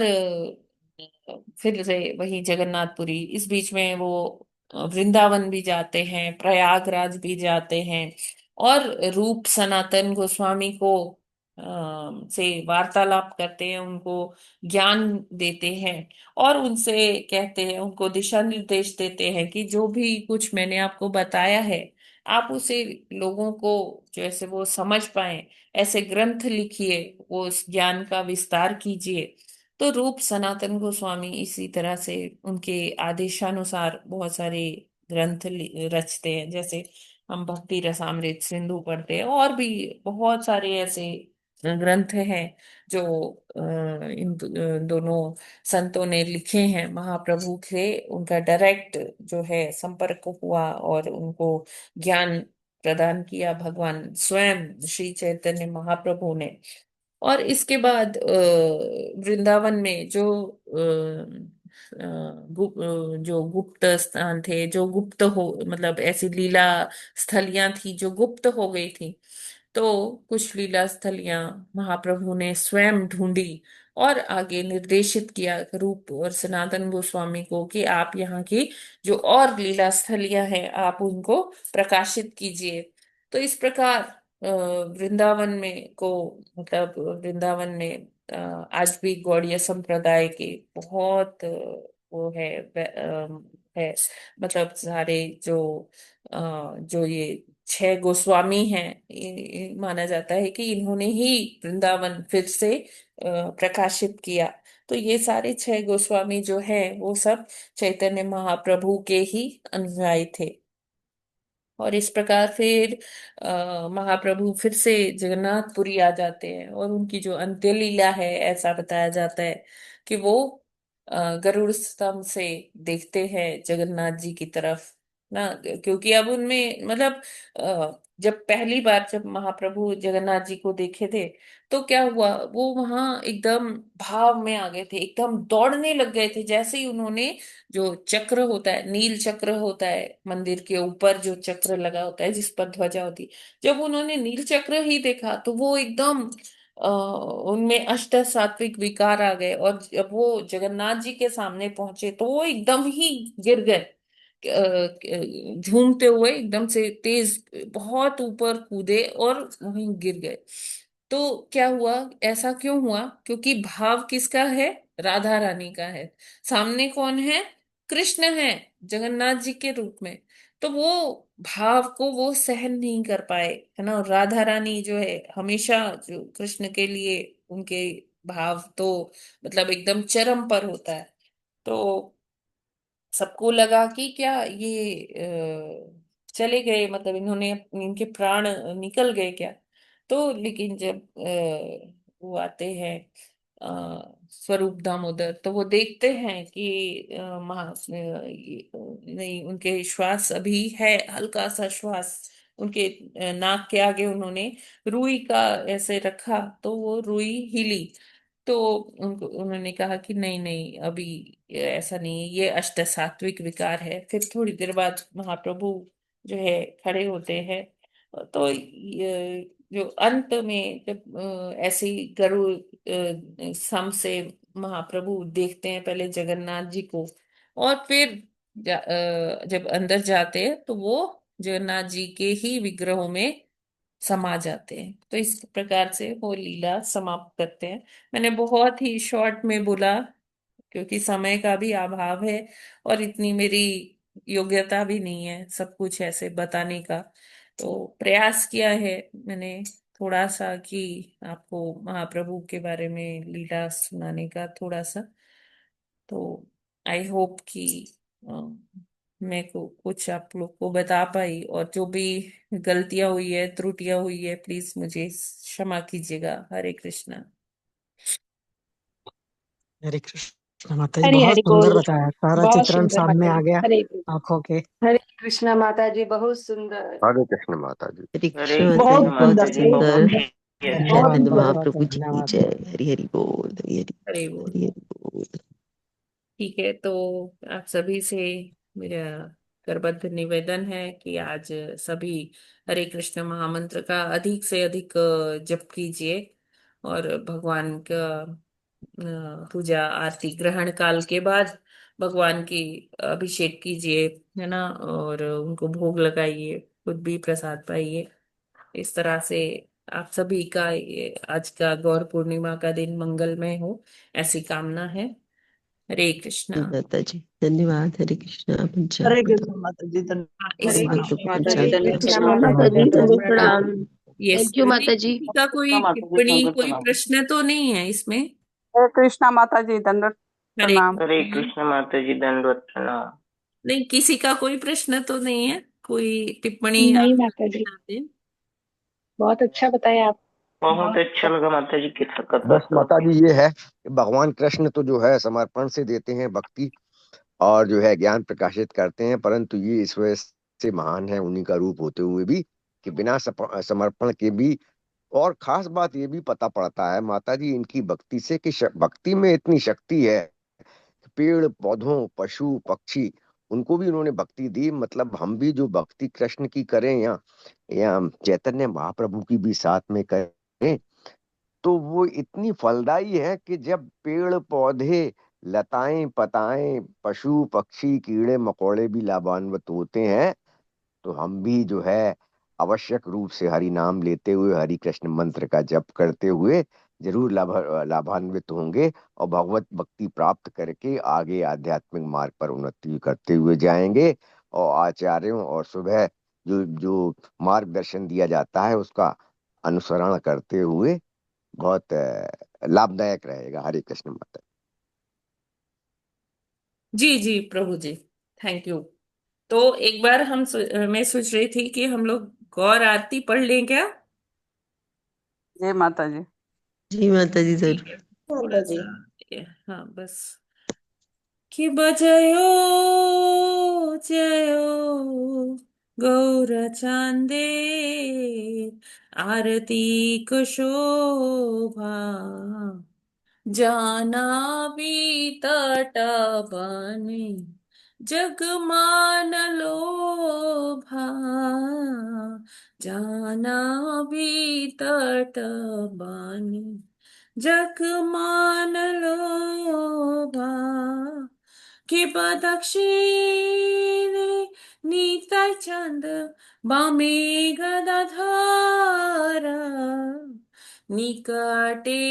Speaker 2: फिर से वही जगन्नाथपुरी, इस बीच में वो वृंदावन भी जाते हैं, प्रयागराज भी जाते हैं, और रूप सनातन गोस्वामी को से वार्तालाप करते हैं, उनको ज्ञान देते हैं, और उनसे कहते हैं, उनको दिशा निर्देश देते हैं कि जो भी कुछ मैंने आपको बताया है, आप उसे लोगों को जैसे वो समझ पाए ऐसे ग्रंथ लिखिए, वो उस ज्ञान का विस्तार कीजिए। तो रूप सनातन गोस्वामी इसी तरह से उनके आदेशानुसार बहुत सारे ग्रंथ रचते हैं, जैसे हम भक्ति रसामृत सिंधु पढ़ते हैं, और भी बहुत सारे ऐसे ग्रंथ हैं जो दोनों संतों ने लिखे हैं। महाप्रभु से उनका डायरेक्ट जो है संपर्क हुआ, और उनको ज्ञान प्रदान किया भगवान स्वयं श्री चैतन्य महाप्रभु ने। और इसके बाद वृंदावन में जो जो गुप्त स्थान थे, जो गुप्त हो मतलब ऐसी लीला स्थलियां थी जो गुप्त हो गई थी, तो कुछ लीला स्थलियां महाप्रभु ने स्वयं ढूंढी, और आगे निर्देशित किया रूप और सनातन गोस्वामी को कि आप यहाँ की जो और लीला स्थलियां हैं आप उनको प्रकाशित कीजिए। तो इस प्रकार वृंदावन में को मतलब वृंदावन में आज भी गौड़ीय संप्रदाय के बहुत वो है, मतलब सारे जो जो ये 6 गोस्वामी हैं, माना जाता है कि इन्होंने ही वृंदावन फिर से प्रकाशित किया। तो ये सारे 6 गोस्वामी जो है वो सब चैतन्य महाप्रभु के ही अनुयायी थे। और इस प्रकार फिर महाप्रभु फिर से जगन्नाथपुरी आ जाते हैं, और उनकी जो अंत्य लीला है, ऐसा बताया जाता है कि वो गरुड़ स्तंभ से देखते हैं जगन्नाथ जी की तरफ ना, क्योंकि अब उनमें मतलब जब पहली बार जब महाप्रभु जगन्नाथ जी को देखे थे, तो क्या हुआ, वो वहां एकदम भाव में आ गए थे, एकदम दौड़ने लग गए थे, जैसे ही उन्होंने जो चक्र होता है, नील चक्र होता है मंदिर के ऊपर, जो चक्र लगा होता है जिस पर ध्वजा होती है, जब उन्होंने नील चक्र ही देखा तो वो एकदम उनमें अष्ट सात्विक विकार आ गए, और जब वो जगन्नाथ जी के सामने पहुंचे तो वो एकदम ही गिर गए, झूमते हुए एकदम से तेज बहुत ऊपर कूदे और वहीं गिर गए। तो क्या हुआ, ऐसा क्यों हुआ? क्योंकि भाव किसका है? राधा रानी का है। सामने कौन है? कृष्ण है, जगन्नाथ जी के रूप में। तो वो भाव को वो सहन नहीं कर पाए, है ना। और राधा रानी जो है हमेशा जो कृष्ण के लिए उनके भाव तो मतलब एकदम चरम पर होता है। तो सबको लगा कि क्या ये चले गए, मतलब इन्होंने इनके प्राण निकल गए क्या। तो लेकिन जब वो आते हैं स्वरूप दामोदर, तो वो देखते हैं कि नहीं, उनके श्वास अभी है, हल्का सा श्वास उनके नाक के आगे उन्होंने रुई का ऐसे रखा, तो वो रुई हिली। तो उनको उन्होंने कहा कि नहीं नहीं, अभी ऐसा नहीं है, ये अष्ट सात्विक विकार है। फिर थोड़ी देर बाद महाप्रभु जो है खड़े होते हैं। तो जो अंत में जब ऐसे ही गरुड़ सम से महाप्रभु देखते हैं पहले जगन्नाथ जी को, और फिर जब अंदर जाते हैं तो वो जगन्नाथ जी के ही विग्रहों में समा जाते हैं। तो इस प्रकार से वो लीला समाप्त करते हैं। मैंने बहुत ही शॉर्ट में बोला, क्योंकि समय का भी अभाव है, और इतनी मेरी योग्यता भी नहीं है सब कुछ ऐसे बताने का। तो प्रयास किया है मैंने, थोड़ा सा कि आपको महाप्रभु के बारे में लीला सुनाने का थोड़ा सा। तो आई होप कि अ, मैं को कुछ आप लोग को बता पाई, और जो भी गलतियां हुई है, त्रुटियां हुई है, प्लीज मुझे क्षमा कीजिएगा। हरे कृष्णा।
Speaker 7: हरे कृष्ण माता जी,
Speaker 8: हरी
Speaker 7: बहुत
Speaker 8: हरी
Speaker 7: सुंदर
Speaker 8: बोल।
Speaker 7: बताया, सारा
Speaker 8: बहुत
Speaker 7: चित्रण
Speaker 8: सुंदर
Speaker 7: सामने
Speaker 8: माता
Speaker 7: आ
Speaker 8: जी।
Speaker 7: गया
Speaker 8: हरे कृष्ण।
Speaker 7: आंखों के।
Speaker 8: हरे कृष्णा माता जी, बहुत सुंदर।
Speaker 6: हरे कृष्ण माता जी।
Speaker 4: हरे
Speaker 3: हरे
Speaker 4: कृष्ण माता जी,
Speaker 3: कृष्ण बहुत
Speaker 4: बहुत
Speaker 3: माता माता जी, जी, बहुत
Speaker 4: सुंदर।
Speaker 3: ही
Speaker 8: बहुत
Speaker 3: अच्छा।
Speaker 7: धन्यवाद
Speaker 4: नित्यानंद
Speaker 8: सुंदर।
Speaker 7: धन्यवाद
Speaker 4: महाप्रभु जी की
Speaker 7: धन्यवाद।
Speaker 4: जय। हरि हरि बोल, हरि हरि
Speaker 2: हरे बोल।
Speaker 4: हरि हरि बोल।
Speaker 2: ठीक है, तो आप सभी से मेरा करबद्ध निवेदन है कि आज सभी हरे कृष्ण महामंत्र का अधिक से अधिक जप कीजिए, और भगवान का पूजा आरती ग्रहण काल के बाद भगवान की अभिषेक कीजिए, है ना, और उनको भोग लगाइए, खुद भी प्रसाद पाइए। इस तरह से आप सभी का ये आज का गौर पूर्णिमा का दिन मंगलमय हो, ऐसी कामना है। हरे कृष्णा।
Speaker 4: माता जी धन्यवाद। हरे कृष्ण पंचांग
Speaker 3: हरे
Speaker 4: प्रणाम।
Speaker 3: कृष्ण माता जी,
Speaker 2: इस
Speaker 8: हरे
Speaker 4: महाप्रभु
Speaker 8: कृष्ण माता जी,
Speaker 4: पंचांग
Speaker 3: हरे
Speaker 4: प्रणाम।
Speaker 8: कृष्णा
Speaker 3: कृष्ण
Speaker 8: माता
Speaker 3: माता
Speaker 8: जी,
Speaker 3: जी,
Speaker 8: दंडवत
Speaker 3: दंडवत
Speaker 8: प्रणाम।
Speaker 3: प्रणाम।
Speaker 2: यस,
Speaker 8: थैंक यू माता जी।
Speaker 2: किसी का कोई
Speaker 3: माता जी,
Speaker 2: टिप्पणी,
Speaker 3: दंडवत
Speaker 2: कोई
Speaker 3: प्रणाम।
Speaker 2: प्रश्न तो नहीं है इसमें?
Speaker 1: हरे कृष्णा माता जी, दंडवत
Speaker 2: हरे
Speaker 1: प्रणाम।
Speaker 3: हरे
Speaker 2: कृष्णा।
Speaker 3: कृष्ण माता जी, दंडवत प्रणाम।
Speaker 2: नहीं, किसी का कोई प्रश्न तो नहीं है, कोई टिप्पणी
Speaker 8: नहीं
Speaker 2: आप
Speaker 8: माता
Speaker 2: करना
Speaker 8: जी,
Speaker 2: चाहते हैं?
Speaker 8: बहुत अच्छा बताया आप।
Speaker 3: बहुत अच्छा लगा माता जी की कथा
Speaker 6: बस
Speaker 3: सुन
Speaker 6: माता
Speaker 3: के।
Speaker 6: जी ये है कि भगवान कृष्ण तो जो है समर्पण से देते हैं भक्ति, और जो है ज्ञान प्रकाशित करते हैं, परंतु ये इस वजह से महान है उन्हीं का रूप होते हुए भी कि बिना समर्पण के भी। और खास बात ये भी पता पड़ता है माता जी इनकी भक्ति से कि भक्ति में इतनी शक्ति है, पेड़ पौधों पशु पक्षी उनको भी उन्होंने भक्ति दी। मतलब हम भी जो भक्ति कृष्ण की करें या चैतन्य महाप्रभु की भी साथ में करें, तो वो इतनी फलदायी है कि जब पेड़ पौधे लताएं पताएं पशु पक्षी कीड़े मकोड़े भी लाभान्वित होते हैं, तो हम भी जो है आवश्यक रूप से हरि नाम लेते हुए हरि कृष्ण मंत्र का जप करते हुए जरूर लाभान्वित होंगे, और भगवत भक्ति प्राप्त करके आगे आध्यात्मिक मार्ग पर उन्नति करते हुए जाएंगे। और आचार्यों और सुबह जो जो मार्गदर्शन दिया जाता है उसका अनुसरण करते हुए बहुत लाभदायक रहेगा। हरे कृष्ण माता।
Speaker 2: जी जी प्रभु जी, थैंक यू। तो एक बार मैं सोच रही थी कि हम लोग गौर आरती पढ़ लें क्या?
Speaker 1: जय माता जी।
Speaker 4: जी माता जी
Speaker 2: ठीक
Speaker 4: जरूर।
Speaker 2: है, थोड़ा
Speaker 3: माता जी,
Speaker 2: सा। हाँ बस। कि बजयो जयो गौरचंदे, आरती को शोभा, जाना भी तट बने, जग मान लोभा, जाना भी तट बने, जग मान लोभा, कि बदक्षिणे निताय चंद बामे गदाधर, निकटे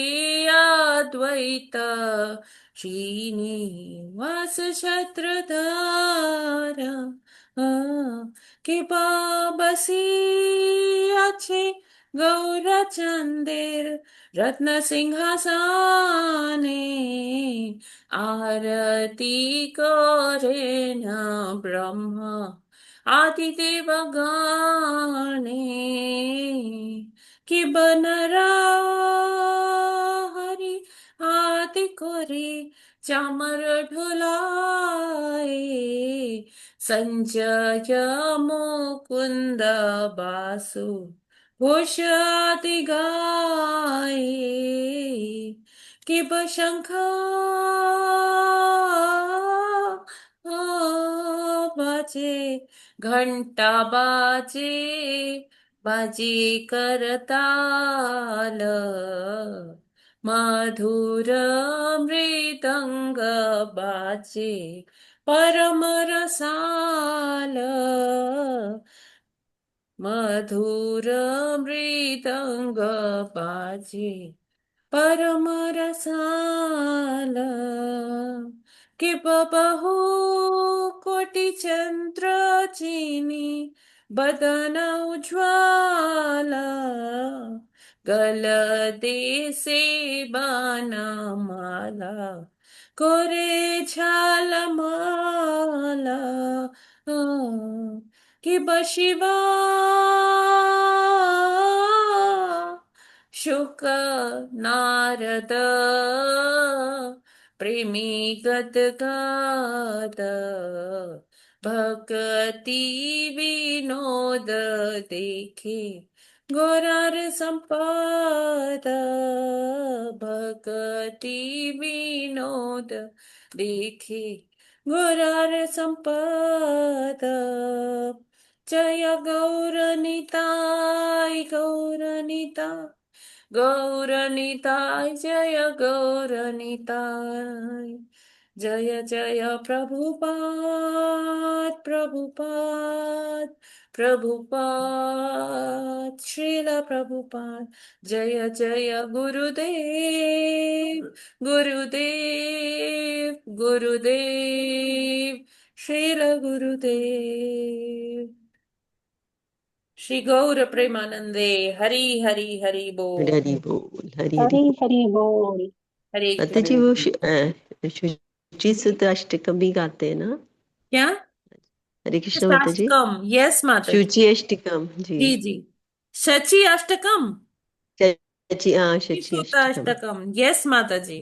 Speaker 2: अद्वैत श्रीनिवास छत्रधार, के बसी अच्छे गौरचंदेर रत्न सिंहासने, आरती करे न ब्रह्मा आदिदेवगणे, कि बनरा हरि आदि करे चामर ढुलाए, संजय मुकुंद बासु घोषाति गाए, कि बशंख बाजे, घंटा बाजे, बाजे करताल, मधुर मृदंग बाजे, परम रसाल, मधुर मृदंग बाजे, परम रसाल, कि बहू कोटि चंद्र चीनी बदन उज्ज्वला, गलते से बाणमाला कोरे छालमाला कि शिवा शुक नारद प्रेमी गद गाद भक्ति विनोद देखे गौरार संपाद भक्ति विनोद देखे गौरार संपाद जय गौरनिताय गौरनिताय गौरनिताय जय गौरनिताय जय जय प्रभुपाद प्रभुपाद प्रभुपाद श्रील प्रभुपाद जय जय गुरुदेव गुरुदेव गुरुदेव श्रील गुरुदेव श्री गौर प्रेमानंदे हरि हरि हरि बोल
Speaker 4: हरि बोल, हरि हरि
Speaker 8: हरी
Speaker 4: बोल।
Speaker 8: हरी बोल।
Speaker 2: हरे
Speaker 4: माता जी वो
Speaker 2: कृष्ण
Speaker 4: शुचि सुत अष्टकम भी गाते हैं ना?
Speaker 2: क्या
Speaker 4: हरे कृष्ण माता जी।
Speaker 2: अष्टकम यस माता जी
Speaker 4: शुचि अष्टकम जी।
Speaker 2: जी जी शची अष्टकम
Speaker 4: शचि, हाँ शचि
Speaker 2: सूता
Speaker 4: अष्टकम,
Speaker 2: अष्टकम यस माता जी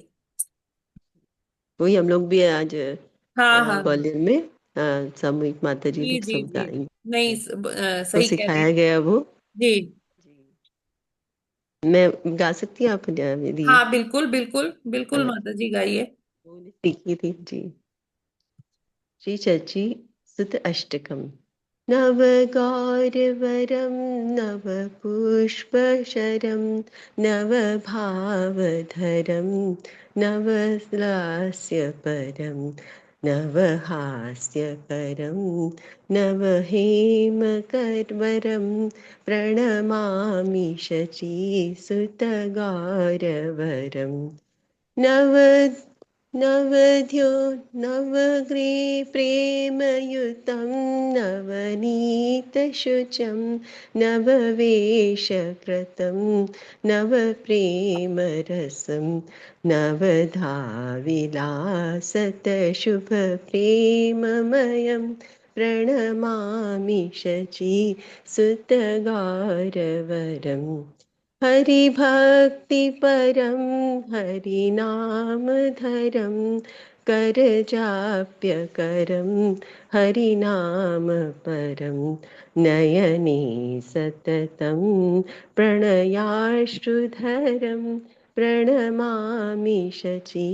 Speaker 4: वही हम लोग भी आज
Speaker 2: हाँ हाँ
Speaker 4: ग्वालियर में सामूहिक माता जी
Speaker 2: जी
Speaker 4: लोग
Speaker 2: जी
Speaker 4: सब
Speaker 2: जी
Speaker 4: गाएंगे।
Speaker 2: नहीं
Speaker 4: वो
Speaker 2: सही कह रही
Speaker 4: सिखाया गया वो।
Speaker 2: जी
Speaker 4: मैं गा सकती हूँ आप यदि
Speaker 2: हाँ बिल्कुल बिल्कुल बिल्कुल
Speaker 4: अ,
Speaker 2: माता जी गाइए
Speaker 4: वो सीखी थी जी। श्री शचि सुत अष्टकम। नव गौरवरं नव पुष्पशरं नव भावधरं नव लास्यपरं नव हास्यकरं नव हेमकरवरं प्रणमामि शचीसुतगौरवरम् नव नवध्यो नवग्रे प्रेमयुतं नवनीतशुचं नववेशकृतं नवप्रेमरसं नवधाविलासतशुभप्रेममयं प्रणमामि शची सुतगौरवरम् हरिभक्ति परं हरिनामधरं करजाप्यकरं हरिनाम परं नयने सततं प्रणयाश्रुधरं प्रणमामि शची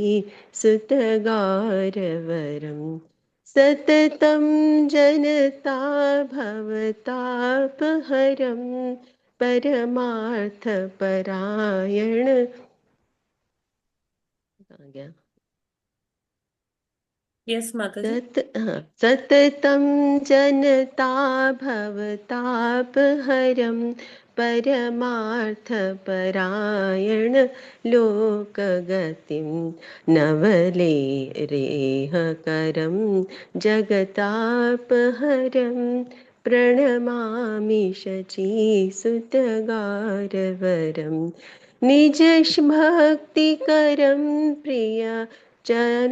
Speaker 4: सुतगौरवरम् सततं जनता भवतापहरं परमार्थपरायण कहाँ गया?
Speaker 2: यस माता जी
Speaker 4: सततं जनता भवतापहरं परमार्थपरायण लोकगतिं नवलेरेहकरं जगतापहरं प्रणमामि शचीसुतगौरवरम् निज भक्तिकरं प्रिय चर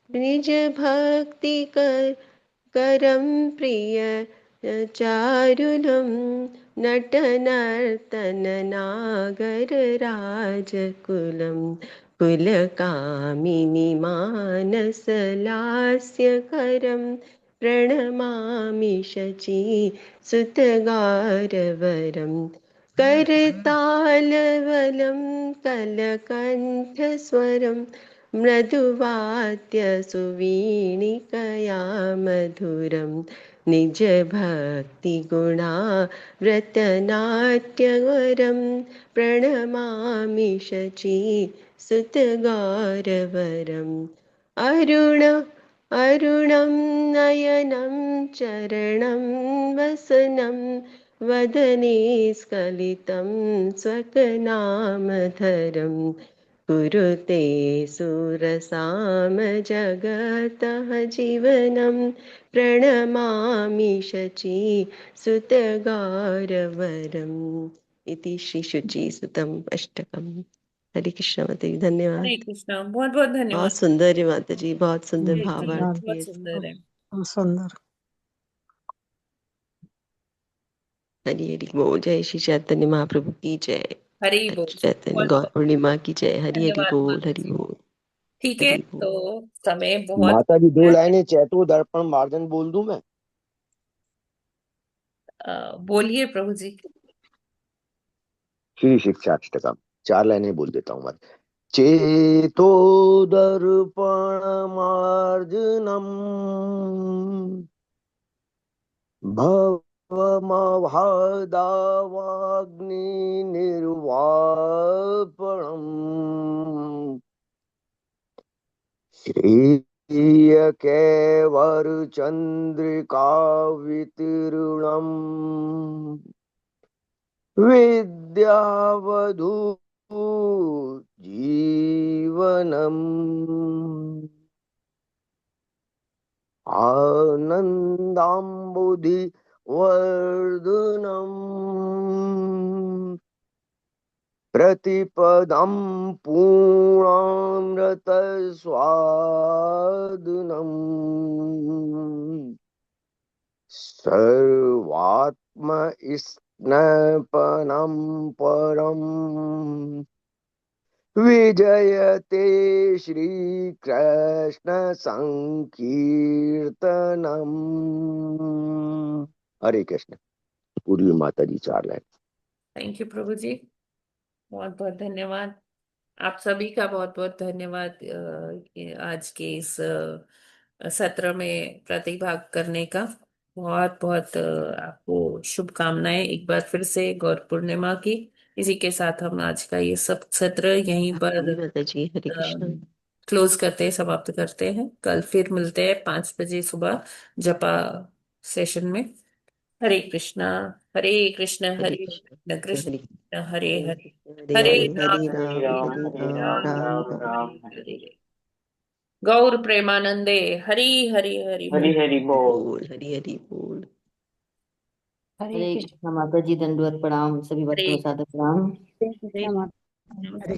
Speaker 4: निज भक्ति करं प्रिय चारुलं नटनर्तननागरराजकुलं कुलकामिनी मानसलास्यकरं प्रणमामि शची सुतगौरवरम् करतालवलं कलकण्ठस्वरं मृदुवाद्यसुवीणिकया मधुरं निजभक्तिगुणाव्रतनाट्यवरं प्रणमामि शची सुतगौरवरम् अरुणं नयनं चरणं वसनं वदने स्खलितं स्वकनामधरं कुरुते सुरसाम जगतः जीवनं प्रणमामि शची सुतगौरवरम् इति श्री शुचि सुतम अष्टकम। हरे कृष्ण माता जी, धन्यवाद।
Speaker 2: हरे कृष्णा, बहुत बहुत धन्यवाद।
Speaker 4: बहुत सुंदर है माता जी, बहुत सुंदर
Speaker 2: हरे कृष्णा,
Speaker 4: भावार्थ
Speaker 2: बहुत
Speaker 4: है।
Speaker 2: सुंदर है।
Speaker 7: बहुत सुंदर।
Speaker 4: हरि हरि बोल। जय श्री चैतन्य महाप्रभु की जय।
Speaker 2: हरि
Speaker 4: हरि
Speaker 2: बोल।
Speaker 4: चैतन्य
Speaker 2: बहुत
Speaker 4: गौर
Speaker 2: बहुत
Speaker 4: पूर्णिमा की जय। हरि हरि
Speaker 2: धन्यवाद
Speaker 4: बोल,
Speaker 2: माता
Speaker 4: हरि
Speaker 2: जी।
Speaker 4: बोल,
Speaker 2: ठीक है,
Speaker 4: हरि बोल।
Speaker 2: तो समय बहुत
Speaker 6: माता जी 2 लाइनें चैतो दर्पण मार्जन बोल दूं मैं?
Speaker 2: बोलिए प्रभु जी।
Speaker 6: श्री शिक्षाष्टकम 4 लाइनें बोल देता हूँ मैं। चेतो दर्पण मार्जनम भवमभादावाग्नि निर्वापणम् श्रीयकेवर चंद्रिका वितीर्णम् विद्यावधू जीवनम् आनन्दाम्बुधि वर्धनम् प्रतिपदं पूर्णामृतस्वादनम् सर्वात्म स्नपनं परम् विजयते श्रीकृष्ण संकीर्तनम्। हरे कृष्ण। पूर्वी माता जी 4 लाइन।
Speaker 2: थैंक यू प्रभु जी, बहुत बहुत धन्यवाद। आप सभी का बहुत बहुत धन्यवाद आज के इस सत्र में प्रतिभाग करने का। बहुत बहुत आपको शुभकामनाएं एक बार फिर से गौर पूर्णिमा की। इसी के साथ हम आज का ये सब सत्र यहीं पर
Speaker 4: हरि माता जी, हरे कृष्ण।
Speaker 2: क्लोज करते हैं, समाप्त करते हैं। कल फिर मिलते हैं 5 बजे सुबह जपा सेशन में। हरे कृष्णा, हरे कृष्ण,
Speaker 4: हरे
Speaker 2: हरे
Speaker 4: कृष्ण,
Speaker 2: कृष्ण, कृष्ण
Speaker 4: हरे
Speaker 2: कृष्ण, हरे हरे,
Speaker 4: हरे
Speaker 2: हरे
Speaker 4: हरे,
Speaker 2: राम,
Speaker 4: हरे
Speaker 3: हरे
Speaker 4: राम,
Speaker 3: राम
Speaker 4: हरे
Speaker 3: हरे
Speaker 4: राम,
Speaker 3: राम
Speaker 4: राम
Speaker 3: राम
Speaker 4: राम।
Speaker 3: राम
Speaker 2: हरे
Speaker 3: हरे
Speaker 2: हरे। गौर प्रेमानंदे, हरि हरि हरि
Speaker 3: हरि
Speaker 2: बोल।
Speaker 3: हरि बोल।
Speaker 4: बोल, हरि हरि बोल।
Speaker 8: हरे कृष्ण माता जी, दंडवत प्रणाम, सभी
Speaker 2: हरे
Speaker 8: भक्तों को सादर प्रणाम।
Speaker 2: हरे
Speaker 7: हरे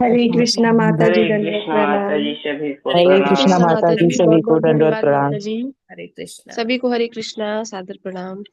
Speaker 8: हरे
Speaker 7: कृष्ण।
Speaker 8: कृष्णा माता
Speaker 3: हरे
Speaker 8: जी, दंडवत
Speaker 3: कृष्ण माता
Speaker 8: प्रणाम।
Speaker 3: जी सभी को
Speaker 2: हरे
Speaker 8: हरे
Speaker 3: प्रणाम।
Speaker 8: कृष्णा माता जी, सभी को
Speaker 9: बहुत बहुत
Speaker 8: दंडवत
Speaker 9: धन्यवाद
Speaker 8: प्रणाम।
Speaker 9: माता जी।
Speaker 2: हरे कृष्णा।
Speaker 9: सभी को हरे कृष्णा सादर प्रणाम।